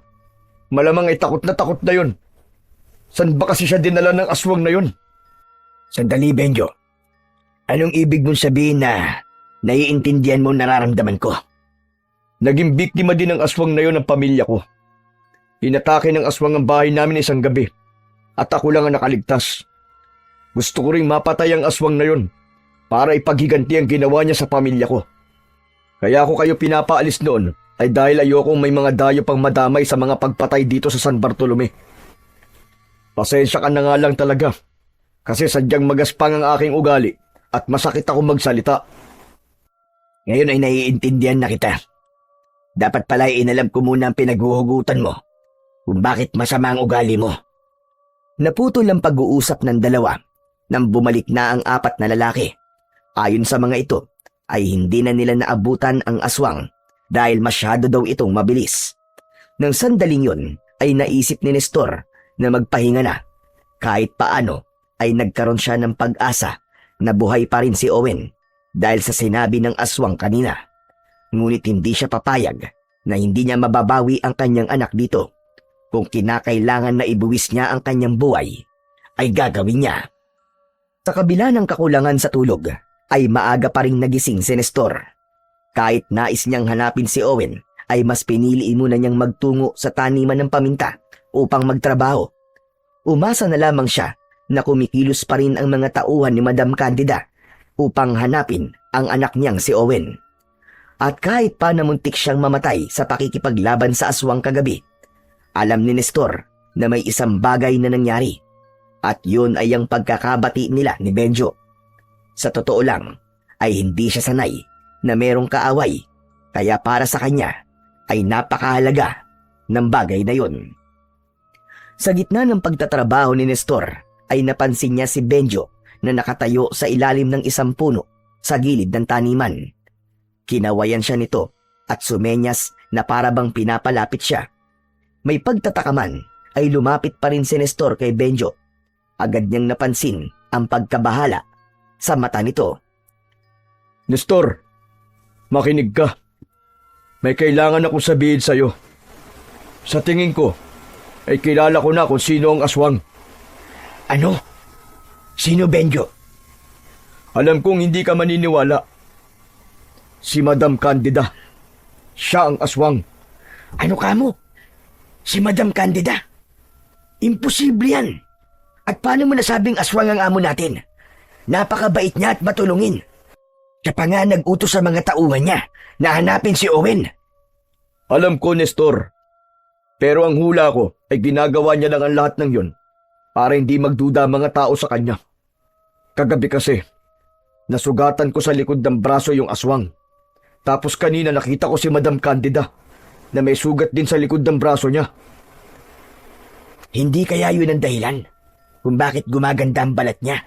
malamang ay takot na yun. San ba kasi siya dinala ng aswang na yun?
Sandali, Benjo. Anong ibig mong sabihin na naiintindihan mo nararamdaman ko?
Naging biktima din ng aswang na yun ang pamilya ko. Inatake ng aswang ang bahay namin isang gabi at ako lang ang nakaligtas. Gusto ko ring mapatay ang aswang na yun para ipaghiganti ang ginawa niya sa pamilya ko. Kaya ako kayo pinapaalis noon ay dahil ayokong may mga dayo pang madamay sa mga pagpatay dito sa San Bartolome. Pasensya ka na nga lang talaga kasi sadyang magaspang ang aking ugali at masakit ako magsalita.
Ngayon ay naiintindihan na kita. Dapat pala inalam ko muna ang pinaghuhugutan mo kung bakit masama ang ugali mo. Naputol ang pag-uusap ng dalawa nang bumalik na ang 4 na lalaki. Ayon sa mga ito, ay hindi na nila naabutan ang aswang dahil masyado daw itong mabilis. Nang sandaling yun, ay naisip ni Nestor na magpahinga na. Kahit paano, ay nagkaroon siya ng pag-asa na buhay pa rin si Owen dahil sa sinabi ng aswang kanina. Ngunit hindi siya papayag na hindi niya mababawi ang kanyang anak dito. Kung kinakailangan na ibuwis niya ang kanyang buhay, ay gagawin niya. Sa kabila ng kakulangan sa tulog, ay maaga pa rin nagising si Nestor. Kahit nais niyang hanapin si Owen, ay mas pinili muna niyang magtungo sa taniman ng paminta upang magtrabaho. Umasa na lamang siya na kumikilos pa rin ang mga tauhan ni Madam Candida upang hanapin ang anak niyang si Owen. At kahit pa namuntik siyang mamatay sa pakikipaglaban sa aswang kagabi, alam ni Nestor na may isang bagay na nangyari at yun ay ang pagkakabati nila ni Benjo. Sa totoo lang ay hindi siya sanay na merong kaaway kaya para sa kanya ay napakahalaga ng bagay na yun. Sa gitna ng pagtatrabaho ni Nestor ay napansin niya si Benjo na nakatayo sa ilalim ng isang puno sa gilid ng taniman. Kinawayan siya nito at sumenyas na parabang pinapalapit siya. May pagtataka man ay lumapit pa rin si Nestor kay Benjo. Agad niyang napansin ang pagkabahala sa mata nito.
Nestor, makinig ka. May kailangan akong sabihin sa'yo. Sa tingin ko, ay kilala ko na kung sino ang aswang.
Ano? Sino, Benjo?
Alam kong hindi ka maniniwala. Si Madam Candida. Siya ang aswang.
Ano ka mo? Si Madam Candida? Imposible yan. At paano mo nasabing aswang ang amo natin? Napakabait niya at matulungin. Siya pa nga nag-utos sa mga tauhan niya na hanapin si Owen.
Alam ko, Nestor. Pero ang hula ko ay ginagawa niya lang ang lahat ng yun para hindi magduda ang mga tao sa kanya. Kagabi kasi, nasugatan ko sa likod ng braso yung aswang. Tapos kanina nakita ko si Madam Candida na may sugat din sa likod ng braso niya.
Hindi kaya yun ang dahilan kung bakit gumaganda ang balat niya?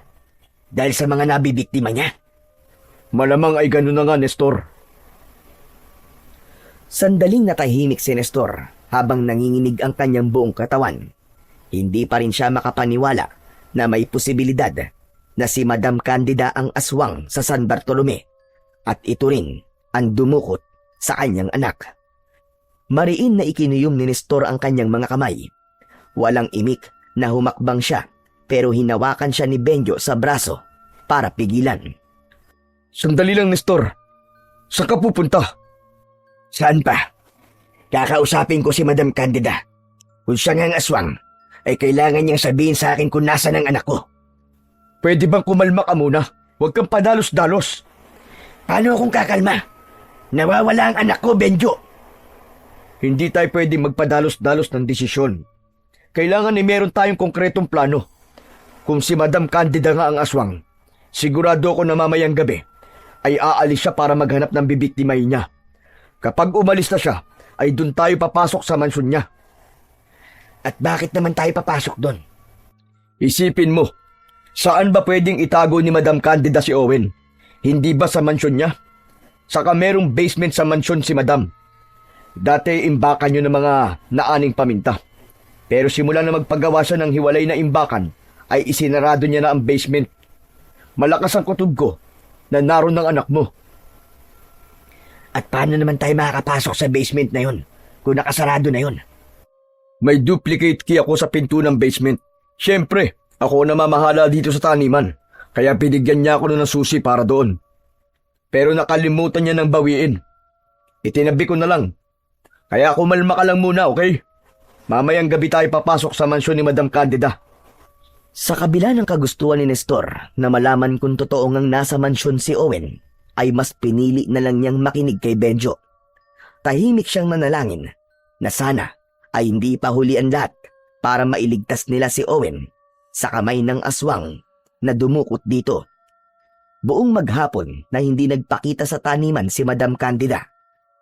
Dahil sa mga nabibiktima niya?
Malamang ay ganun na nga, Nestor.
Sandaling natahimik si Nestor habang nanginginig ang kanyang buong katawan. Hindi pa rin siya makapaniwala na may posibilidad na si Madam Candida ang aswang sa San Bartolome at ito rin ang dumukot sa kanyang anak. Mariin na ikinuyom ni Nestor ang kanyang mga kamay. Walang imik na humakbang siya pero hinawakan siya ni Benjo sa braso para pigilan.
Sandali lang, Nestor. Saan ka pupunta?
Saan pa? Kakausapin ko si Madam Candida. Kung siya nga ang aswang, ay kailangan niyang sabihin sa akin kung nasa ng anak ko.
Pwede bang kumalma ka muna? Huwag kang padalos-dalos.
Paano akong kakalma? Nawawala ang anak ko, Benjo.
Hindi tayo pwedeng magpadalos-dalos ng desisyon. Kailangan ay meron tayong konkretong plano. Kung si Madam Candida nga ang aswang, sigurado ako na mamayang gabi ay aalis siya para maghanap ng bibiktimay niya. Kapag umalis na siya, ay dun tayo papasok sa mansyon niya.
At bakit naman tayo papasok doon?
Isipin mo, saan ba pwedeng itago ni Madam Candida si Owen? Hindi ba sa mansyon niya? Saka merong basement sa mansyon si Madam. Dati imbakan nyo ng mga naaning paminta. Pero simula na magpagawa siya ng hiwalay na imbakan, ay isinarado niya na ang basement. Malakas ang kutob ko na naroon ng anak mo.
At paano naman tayo makakapasok sa basement na yun kung nakasarado na yun?
May duplicate key ako sa pinto ng basement. Siyempre, ako na mamahala dito sa taniman. Kaya binigyan niya ako ng susi para doon. Pero nakalimutan niya ng bawiin. Itinabi ko na lang. Kaya kumalma ka lang muna, okay? Mamayang gabi tayo papasok sa mansyon ni Madam Candida.
Sa kabila ng kagustuhan ni Nestor na malaman kung totoo ngang nasa mansyon si Owen, ay mas pinili na lang niyang makinig kay Benjo. Tahimik siyang nanalangin na sana ay hindi pa huli ang lahat para mailigtas nila si Owen sa kamay ng aswang na dumukot dito. Buong maghapon na hindi nagpakita sa taniman si Madam Candida,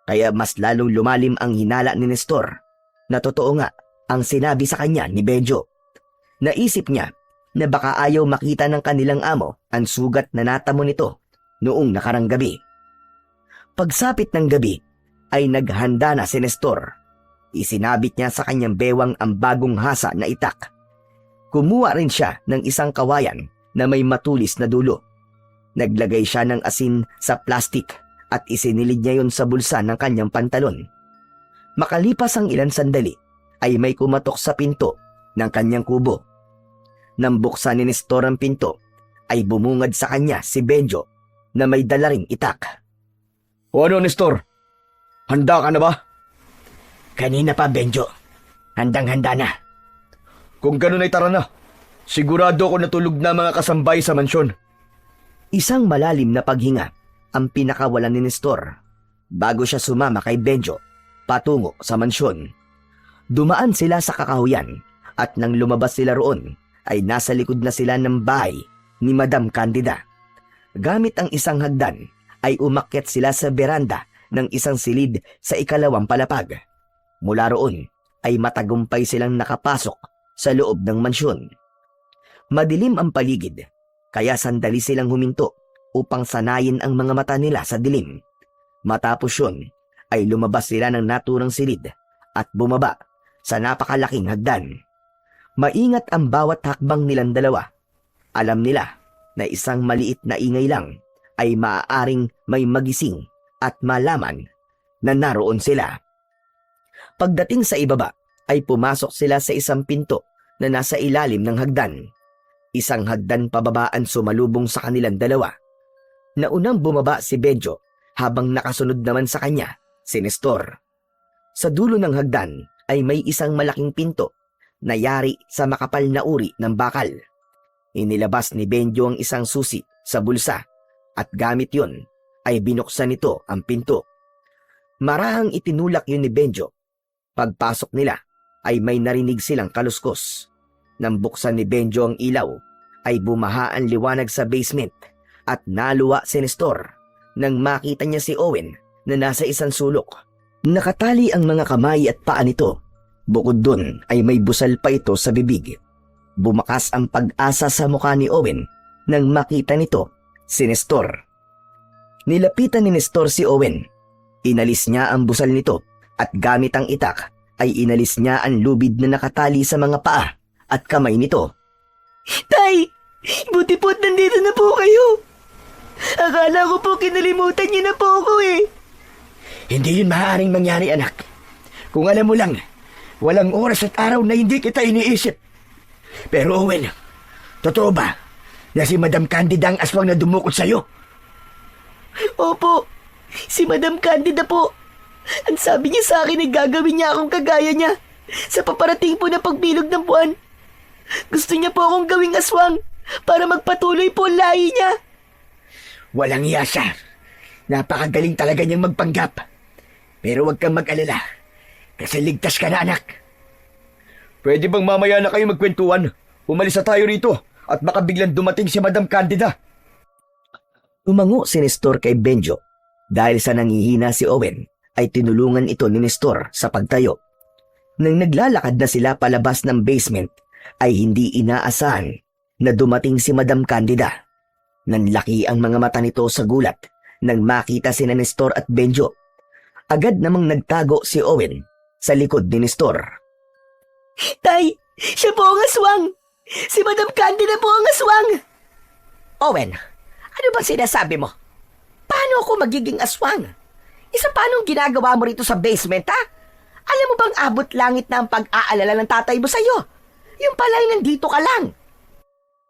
kaya mas lalong lumalim ang hinala ni Nestor na totoo nga ang sinabi sa kanya ni Benjo. Naisip niya na baka ayaw makita ng kanilang amo ang sugat na natamo nito noong nakarang gabi. Pagsapit ng gabi ay naghanda na si Nestor. Isinabit niya sa kanyang bewang ang bagong hasa na itak. Kumuha rin siya ng isang kawayan na may matulis na dulo. Naglagay siya ng asin sa plastik at isinilid niya yon sa bulsa ng kanyang pantalon. Makalipas ang ilang sandali ay may kumatok sa pinto ng kanyang kubo. Nang buksan ni Nestor ang pinto, ay bumungad sa kanya si Benjo na may dala ring itak.
O ano, Nestor? Handa ka na ba?
Kanina pa, Benjo. Handang-handa na.
Kung ganun ay tara na. Sigurado ako natulog na mga kasambay sa mansyon.
Isang malalim na paghinga ang pinakawalan ni Nestor bago siya sumama kay Benjo patungo sa mansyon. Dumaan sila sa kakahuyan at nang lumabas sila roon ay nasa likod na sila ng bahay ni Madam Candida. Gamit ang isang hagdan ay umakyat sila sa beranda ng isang silid sa ikalawang palapag. Mula roon ay matagumpay silang nakapasok sa loob ng mansyon. Madilim ang paligid, kaya sandali silang huminto upang sanayin ang mga mata nila sa dilim. Matapos yun, ay lumabas sila ng naturang silid at bumaba sa napakalaking hagdan. Maingat ang bawat hakbang nilang dalawa. Alam nila na isang maliit na ingay lang ay maaaring may magising at malaman na naroon sila. Pagdating sa ibaba, ay pumasok sila sa isang pinto na nasa ilalim ng hagdan. Isang hagdan pababaan sumalubong sa kanilang dalawa. Naunang bumaba si Benjo habang nakasunod naman sa kanya si Nestor. Sa dulo ng hagdan ay may isang malaking pinto na yari sa makapal na uri ng bakal. Inilabas ni Benjo ang isang susi sa bulsa at gamit yun ay binuksan nito ang pinto. Marahang itinulak yun ni Benjo. Pagpasok nila ay may narinig silang kaluskos. Nang buksan ni Benjo ang ilaw ay bumaha ang liwanag sa basement at naluwa si Nestor nang makita niya si Owen na nasa isang sulok. Nakatali ang mga kamay at paa nito. Bukod dun ay may busal pa ito sa bibig. Bumakas ang pag-asa sa mukha ni Owen nang makita nito si Nestor. Nilapitan ni Nestor si Owen. Inalis niya ang busal nito at gamit ang itak ay inalis niya ang lubid na nakatali sa mga paa at kamay nito.
Tay! Buti po't nandito na po kayo. Akala ko po kinalimutan niyo na po ako eh.
Hindi yun maaaring mangyari, anak. Kung alam mo lang, walang oras at araw na hindi kita iniisip. Pero Owen, totoo ba na si Madam Candida ang aswang na dumukot sa'yo?
Opo, si Madam Candida po. Ang sabi niya sa akin ay gagawin niya akong kagaya niya sa paparating po na pagbilog ng buwan. Gusto niya po akong gawing aswang para magpatuloy po ang lahi niya.
Walang iya siya. Napakagaling talaga niyang magpanggap. Pero huwag kang mag-alala kasi ligtas ka na, anak.
Pwede bang mamaya na kayo magkwentuhan? Umalis na tayo rito at baka biglang dumating si Madam Candida.
Tumango si Nestor kay Benjo. Dahil sa nangihina si Owen, ay tinulungan ito ni Nestor sa pagtayo. Nang naglalakad na sila palabas ng basement, ay hindi inaasahan na dumating si Madam Candida. Nanlaki ang mga mata nito sa gulat nang makita sina Nestor at Benjo. Agad namang nagtago si Owen sa likod ni Nestor.
Tay, siya po ang aswang! Si Madam Candida po ang aswang!
Owen, ano bang sinasabi mo? Paano ako magiging aswang? Isa paanong ginagawa mo rito sa basement, ha? Alam mo bang abot langit na ang pag-aalala ng tatay mo sa'yo? Yung pala'y nandito ka lang.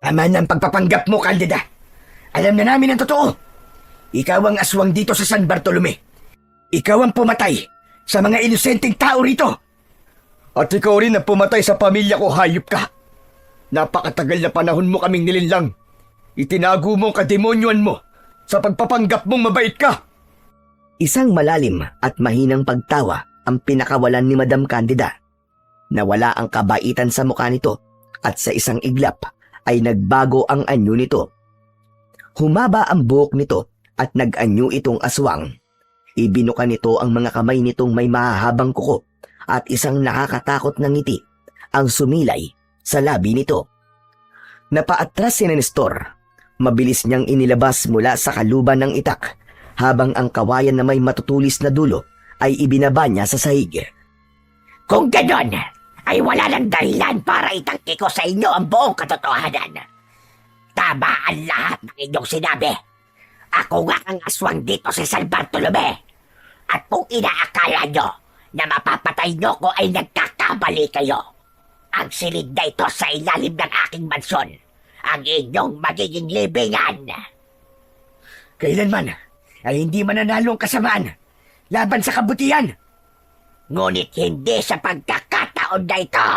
Tama na ang pagpapanggap mo, Candida. Alam na namin ang totoo. Ikaw ang aswang dito sa San Bartolome. Ikaw ang pumatay sa mga inosenteng tao rito.
At ikaw rin ang pumatay sa pamilya ko, hayop ka. Napakatagal na panahon mo kaming nilinlang. Itinago mo ang kademonyoan mo sa pagpapanggap mong mabait ka.
Isang malalim at mahinang pagtawa ang pinakawalan ni Madam Candida. Nawala ang kabaitan sa mukha nito at sa isang iglap ay nagbago ang anyo nito. Humaba ang buhok nito at nag-anyo itong aswang. Ibinuka nito ang mga kamay nitong may mahahabang kuko at isang nakakatakot na ngiti ang sumilay sa labi nito. Napaatras si Nestor. Mabilis niyang inilabas mula sa kaluban ng itak habang ang kawayan na may matutulis na dulo ay ibinaba niya sa sahig.
Kung ganon, ay wala nang dahilan para itangki ko sa inyo ang buong katotohanan. Tama ang lahat ng inyong sinabi. Ako nga ang aswang dito sa San Bartolome. At kung inaakala nyo na mapapatay nyo ko ay nagkakamali kayo. Ang silid na ito sa ilalim ng aking mansyon, ang inyong magiging libingan.
Kailanman ay hindi mananalo ang kasamaan laban sa kabutihan.
Ngunit hindi sa pagkakataon na ito.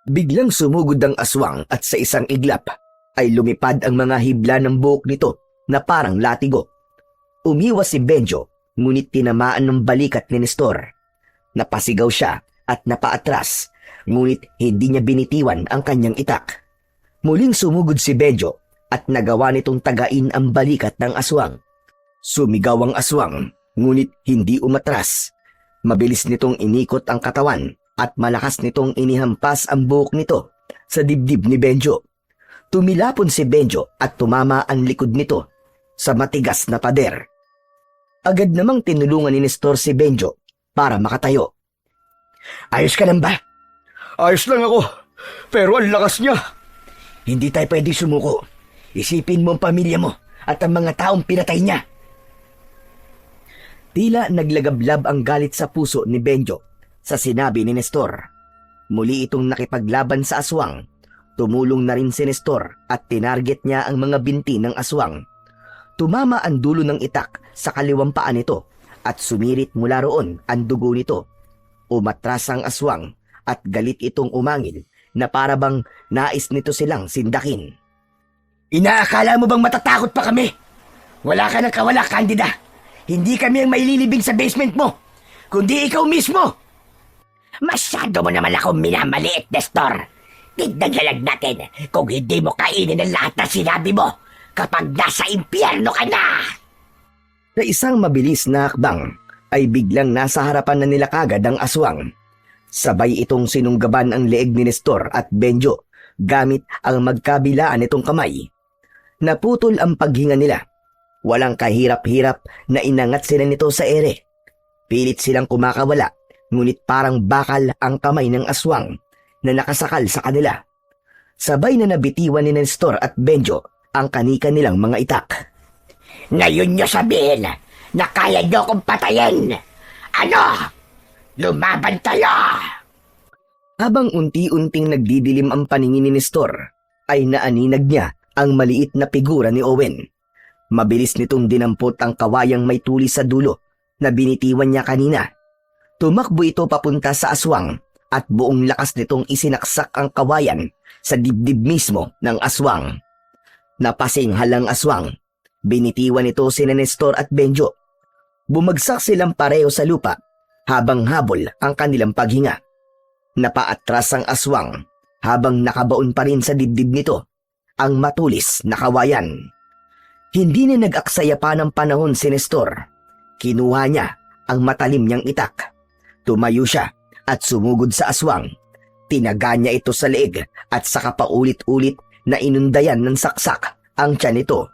Biglang sumugod ang aswang at sa isang iglap ay lumipad ang mga hibla ng buhok nito na parang latigo. Umiwas si Benjo, ngunit tinamaan ng balikat ni Nestor. Napasigaw siya at napaatras, ngunit hindi niya binitiwan ang kanyang itak. Muling sumugod si Benjo at nagawa nitong tagain ang balikat ng aswang. Sumigaw ang aswang, ngunit hindi umatras. Mabilis nitong inikot ang katawan at malakas nitong inihampas ang buhok nito sa dibdib ni Benjo. Tumilapon si Benjo at tumama ang likod nito sa matigas na pader. Agad namang tinulungan ni Nestor si Benjo para makatayo. Ayos ka lang ba?
Ayos lang ako, pero ang lakas niya.
Hindi tayo pwede sumuko. Isipin mo ang pamilya mo at ang mga taong pinatay niya. Tila naglagablab ang galit sa puso ni Benjo sa sinabi ni Nestor. Muli itong nakipaglaban sa aswang. Tumulong na rin si Nestor at tinarget niya ang mga binti ng aswang. Tumama ang dulo ng itak sa kaliwang paa nito at sumirit mula roon ang dugo nito. Umatras ang aswang at galit itong umangil na parabang nais nito silang sindakin. Inaakala mo bang matatakot pa kami? Wala ka ng kawala, Candida. Hindi kami ang maililibing sa basement mo, kundi ikaw mismo.
Masyado mo naman akong minamaliit, Nestor. Tignan na lang natin kung hindi mo kainin ang lahat na sinabi mo kapag nasa impyerno ka na.
Sa isang mabilis na hakbang ay biglang nasa harapan na nila kagad ang aswang. Sabay itong sinunggaban ang leeg ni Nestor at Benjo gamit ang magkabilaan nitong kamay. Naputol ang paghinga nila. Walang kahirap-hirap na inangat sila nito sa ere. Pilit silang kumakawala, ngunit parang bakal ang kamay ng aswang na nakasakal sa kanila. Sabay na nabitiwan ni Nestor at Benjo ang kanika nilang mga itak.
Ngayon nyo sabihin na kaya nyo kong patayin. Ano? Lumaban tayo!
Habang unti-unting nagdidilim ang paningin ni Nestor, ay naaninag niya ang maliit na figura ni Owen. Mabilis nitong dinampot ang kawayang may tulis sa dulo na binitiwan niya kanina. Tumakbo ito papunta sa aswang at buong lakas nitong isinaksak ang kawayan sa dibdib mismo ng aswang. Napasinghal ang aswang. Binitiwan ito sina Nestor at Benjo. Bumagsak silang pareho sa lupa habang habol ang kanilang paghinga. Napaatras ang aswang habang nakabaon pa rin sa dibdib nito ang matulis na kawayan. Hindi na nag-aksaya pa ng panahon si Nestor. Kinuha niya ang matalim niyang itak. Tumayo siya at sumugod sa aswang. Tinaga niya ito sa leeg at saka paulit-ulit na inundayan ng saksak ang tiyan nito.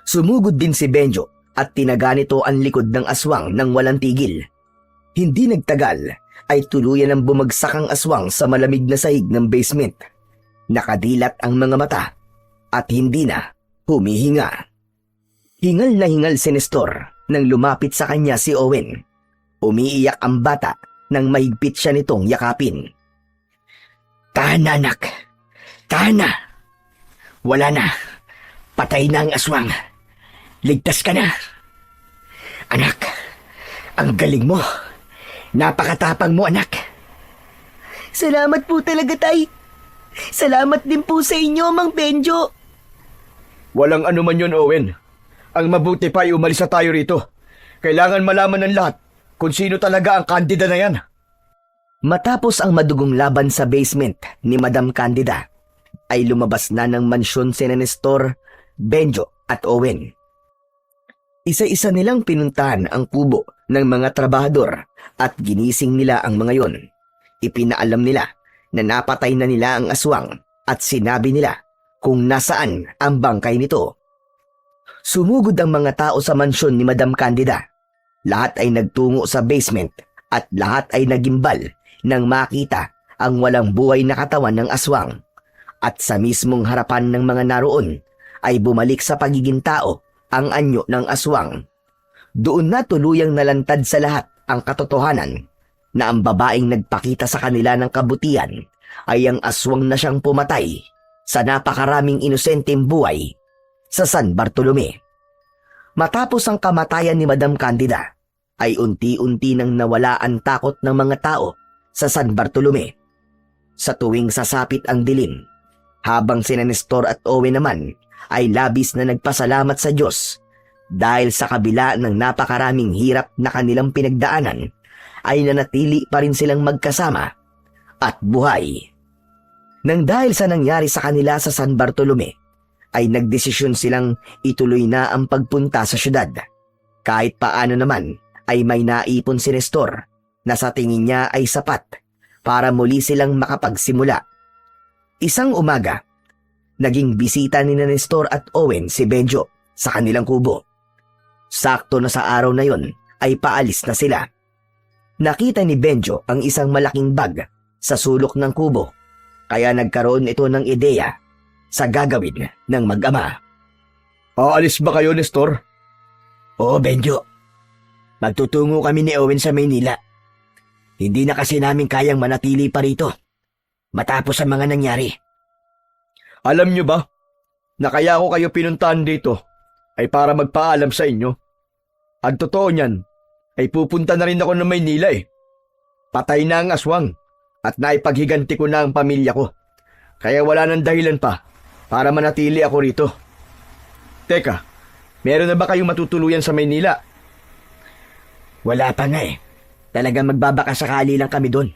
Sumugod din si Benjo at tinaga nito ang likod ng aswang nang walang tigil. Hindi nagtagal ay tuluyan ang bumagsak ang aswang sa malamig na sahig ng basement. Nakadilat ang mga mata at hindi na humihinga. Hingal na hingal si Nestor nang lumapit sa kanya si Owen. Umiiyak ang bata nang mahigpit siya nitong yakapin. Tahan na, anak. Tahan na. Wala na. Patay na ang aswang. Ligtas ka na. Anak, ang galing mo. Napakatapang mo, anak.
Salamat po talaga, Tay. Salamat din po sa inyo, Mang Benjo.
Walang anuman yun, Owen. Ang mabuti pa ay umalis na tayo rito. Kailangan malaman ng lahat kung sino talaga ang kandida na yan.
Matapos ang madugong laban sa basement ni Madam Candida, ay lumabas na ng mansyon si Nestor, Benjo at Owen. Isa-isa nilang pinuntahan ang kubo ng mga trabahador at ginising nila ang mga yon. Ipinaalam nila na napatay na nila ang aswang at sinabi nila kung nasaan ang bangkay nito. Sumugod ang mga tao sa mansyon ni Madam Candida. Lahat ay nagtungo sa basement at lahat ay nagimbal nang makita ang walang buhay na katawan ng aswang. At sa mismong harapan ng mga naroon ay bumalik sa pagiging tao ang anyo ng aswang. Doon na tuluyang nalantad sa lahat ang katotohanan na ang babaeng nagpakita sa kanila ng kabutihan ay ang aswang na siyang pumatay sa napakaraming inosenteng buhay sa San Bartolome. Matapos ang kamatayan ni Madam Candida, ay unti-unti nang nawala ang takot ng mga tao sa San Bartolome. Sa tuwing sasapit ang dilim, habang sina Nestor at Owen naman ay labis na nagpasalamat sa Diyos dahil sa kabila ng napakaraming hirap na kanilang pinagdaanan, ay nanatili pa rin silang magkasama at buhay. Nang dahil sa nangyari sa kanila sa San Bartolome, ay nagdesisyon silang ituloy na ang pagpunta sa syudad. Kahit paano naman ay may naipon si Nestor na sa tingin niya ay sapat para muli silang makapagsimula. Isang umaga, naging bisita ni Nestor at Owen si Benjo sa kanilang kubo. Sakto na sa araw na yon ay paalis na sila. Nakita ni Benjo ang isang malaking bag sa sulok ng kubo, kaya nagkaroon ito ng ideya sa gagawin ng mag-ama.
Aalis ba kayo, Nestor?
Oo, Benjo. Magtutungo kami ni Owen sa Maynila. Hindi na kasi namin kayang manatili pa rito matapos ang mga nangyari.
Alam nyo ba, na kaya ko kayo pinuntahan dito ay para magpaalam sa inyo. Ang totoo niyan, ay pupunta na rin ako ng Maynila eh. Patay na ang aswang at naipaghiganti ko na ang pamilya ko. Kaya wala nang dahilan pa para manatili ako rito. Teka, meron na ba kayong matutuluyan sa Maynila?
Wala pa nga eh. Talagang magbabakasakali lang kami doon.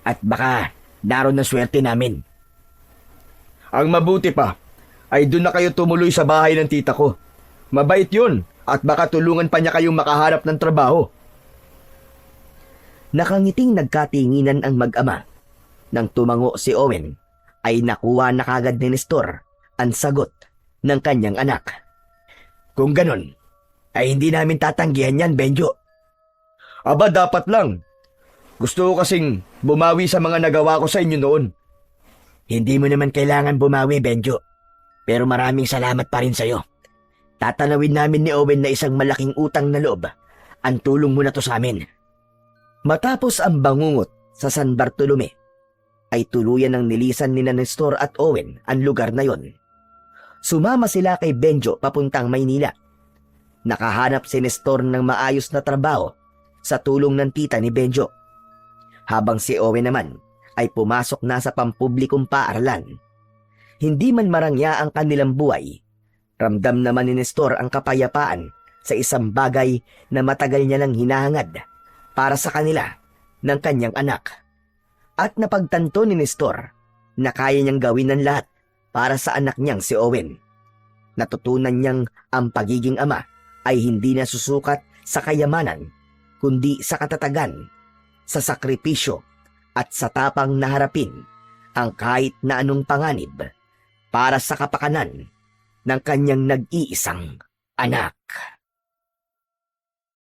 At baka naroon na swerte namin.
Ang mabuti pa, ay doon na kayo tumuloy sa bahay ng tita ko. Mabait yun, at baka tulungan pa niya kayong makaharap ng trabaho.
Nakangiting nagkatinginan ang mag-ama. Nang tumango si Owen, ay nakuha na kagad ni Nestor ang sagot ng kanyang anak. Kung ganon, ay hindi namin tatanggihan yan, Benjo.
Aba, dapat lang. Gusto ko kasing bumawi sa mga nagawa ko sa inyo noon.
Hindi mo naman kailangan bumawi, Benjo. Pero maraming salamat pa rin sa'yo. Tatanawin namin ni Owen na isang malaking utang na loob. Ang tulong mo na to sa amin. Matapos ang bangungot sa San Bartolome, ay tuluyan ng nilisan ni Nestor at Owen ang lugar na yon. Sumama sila kay Benjo papuntang Maynila. Nakahanap si Nestor ng maayos na trabaho sa tulong ng tita ni Benjo, habang si Owen naman ay pumasok na sa pampublikong paaralan. Hindi man marangya ang kanilang buhay, ramdam naman ni Nestor ang kapayapaan sa isang bagay na matagal niya nang hinahangad para sa kanila ng kanyang anak. At napagtanto ni Nestor na kaya niyang gawin ng lahat para sa anak niyang si Owen. Natutunan niyang ang pagiging ama ay hindi na susukat sa kayamanan, kundi sa katatagan, sa sakripisyo, at sa tapang na harapin ang kahit na anong panganib para sa kapakanan ng kanyang nag-iisang anak.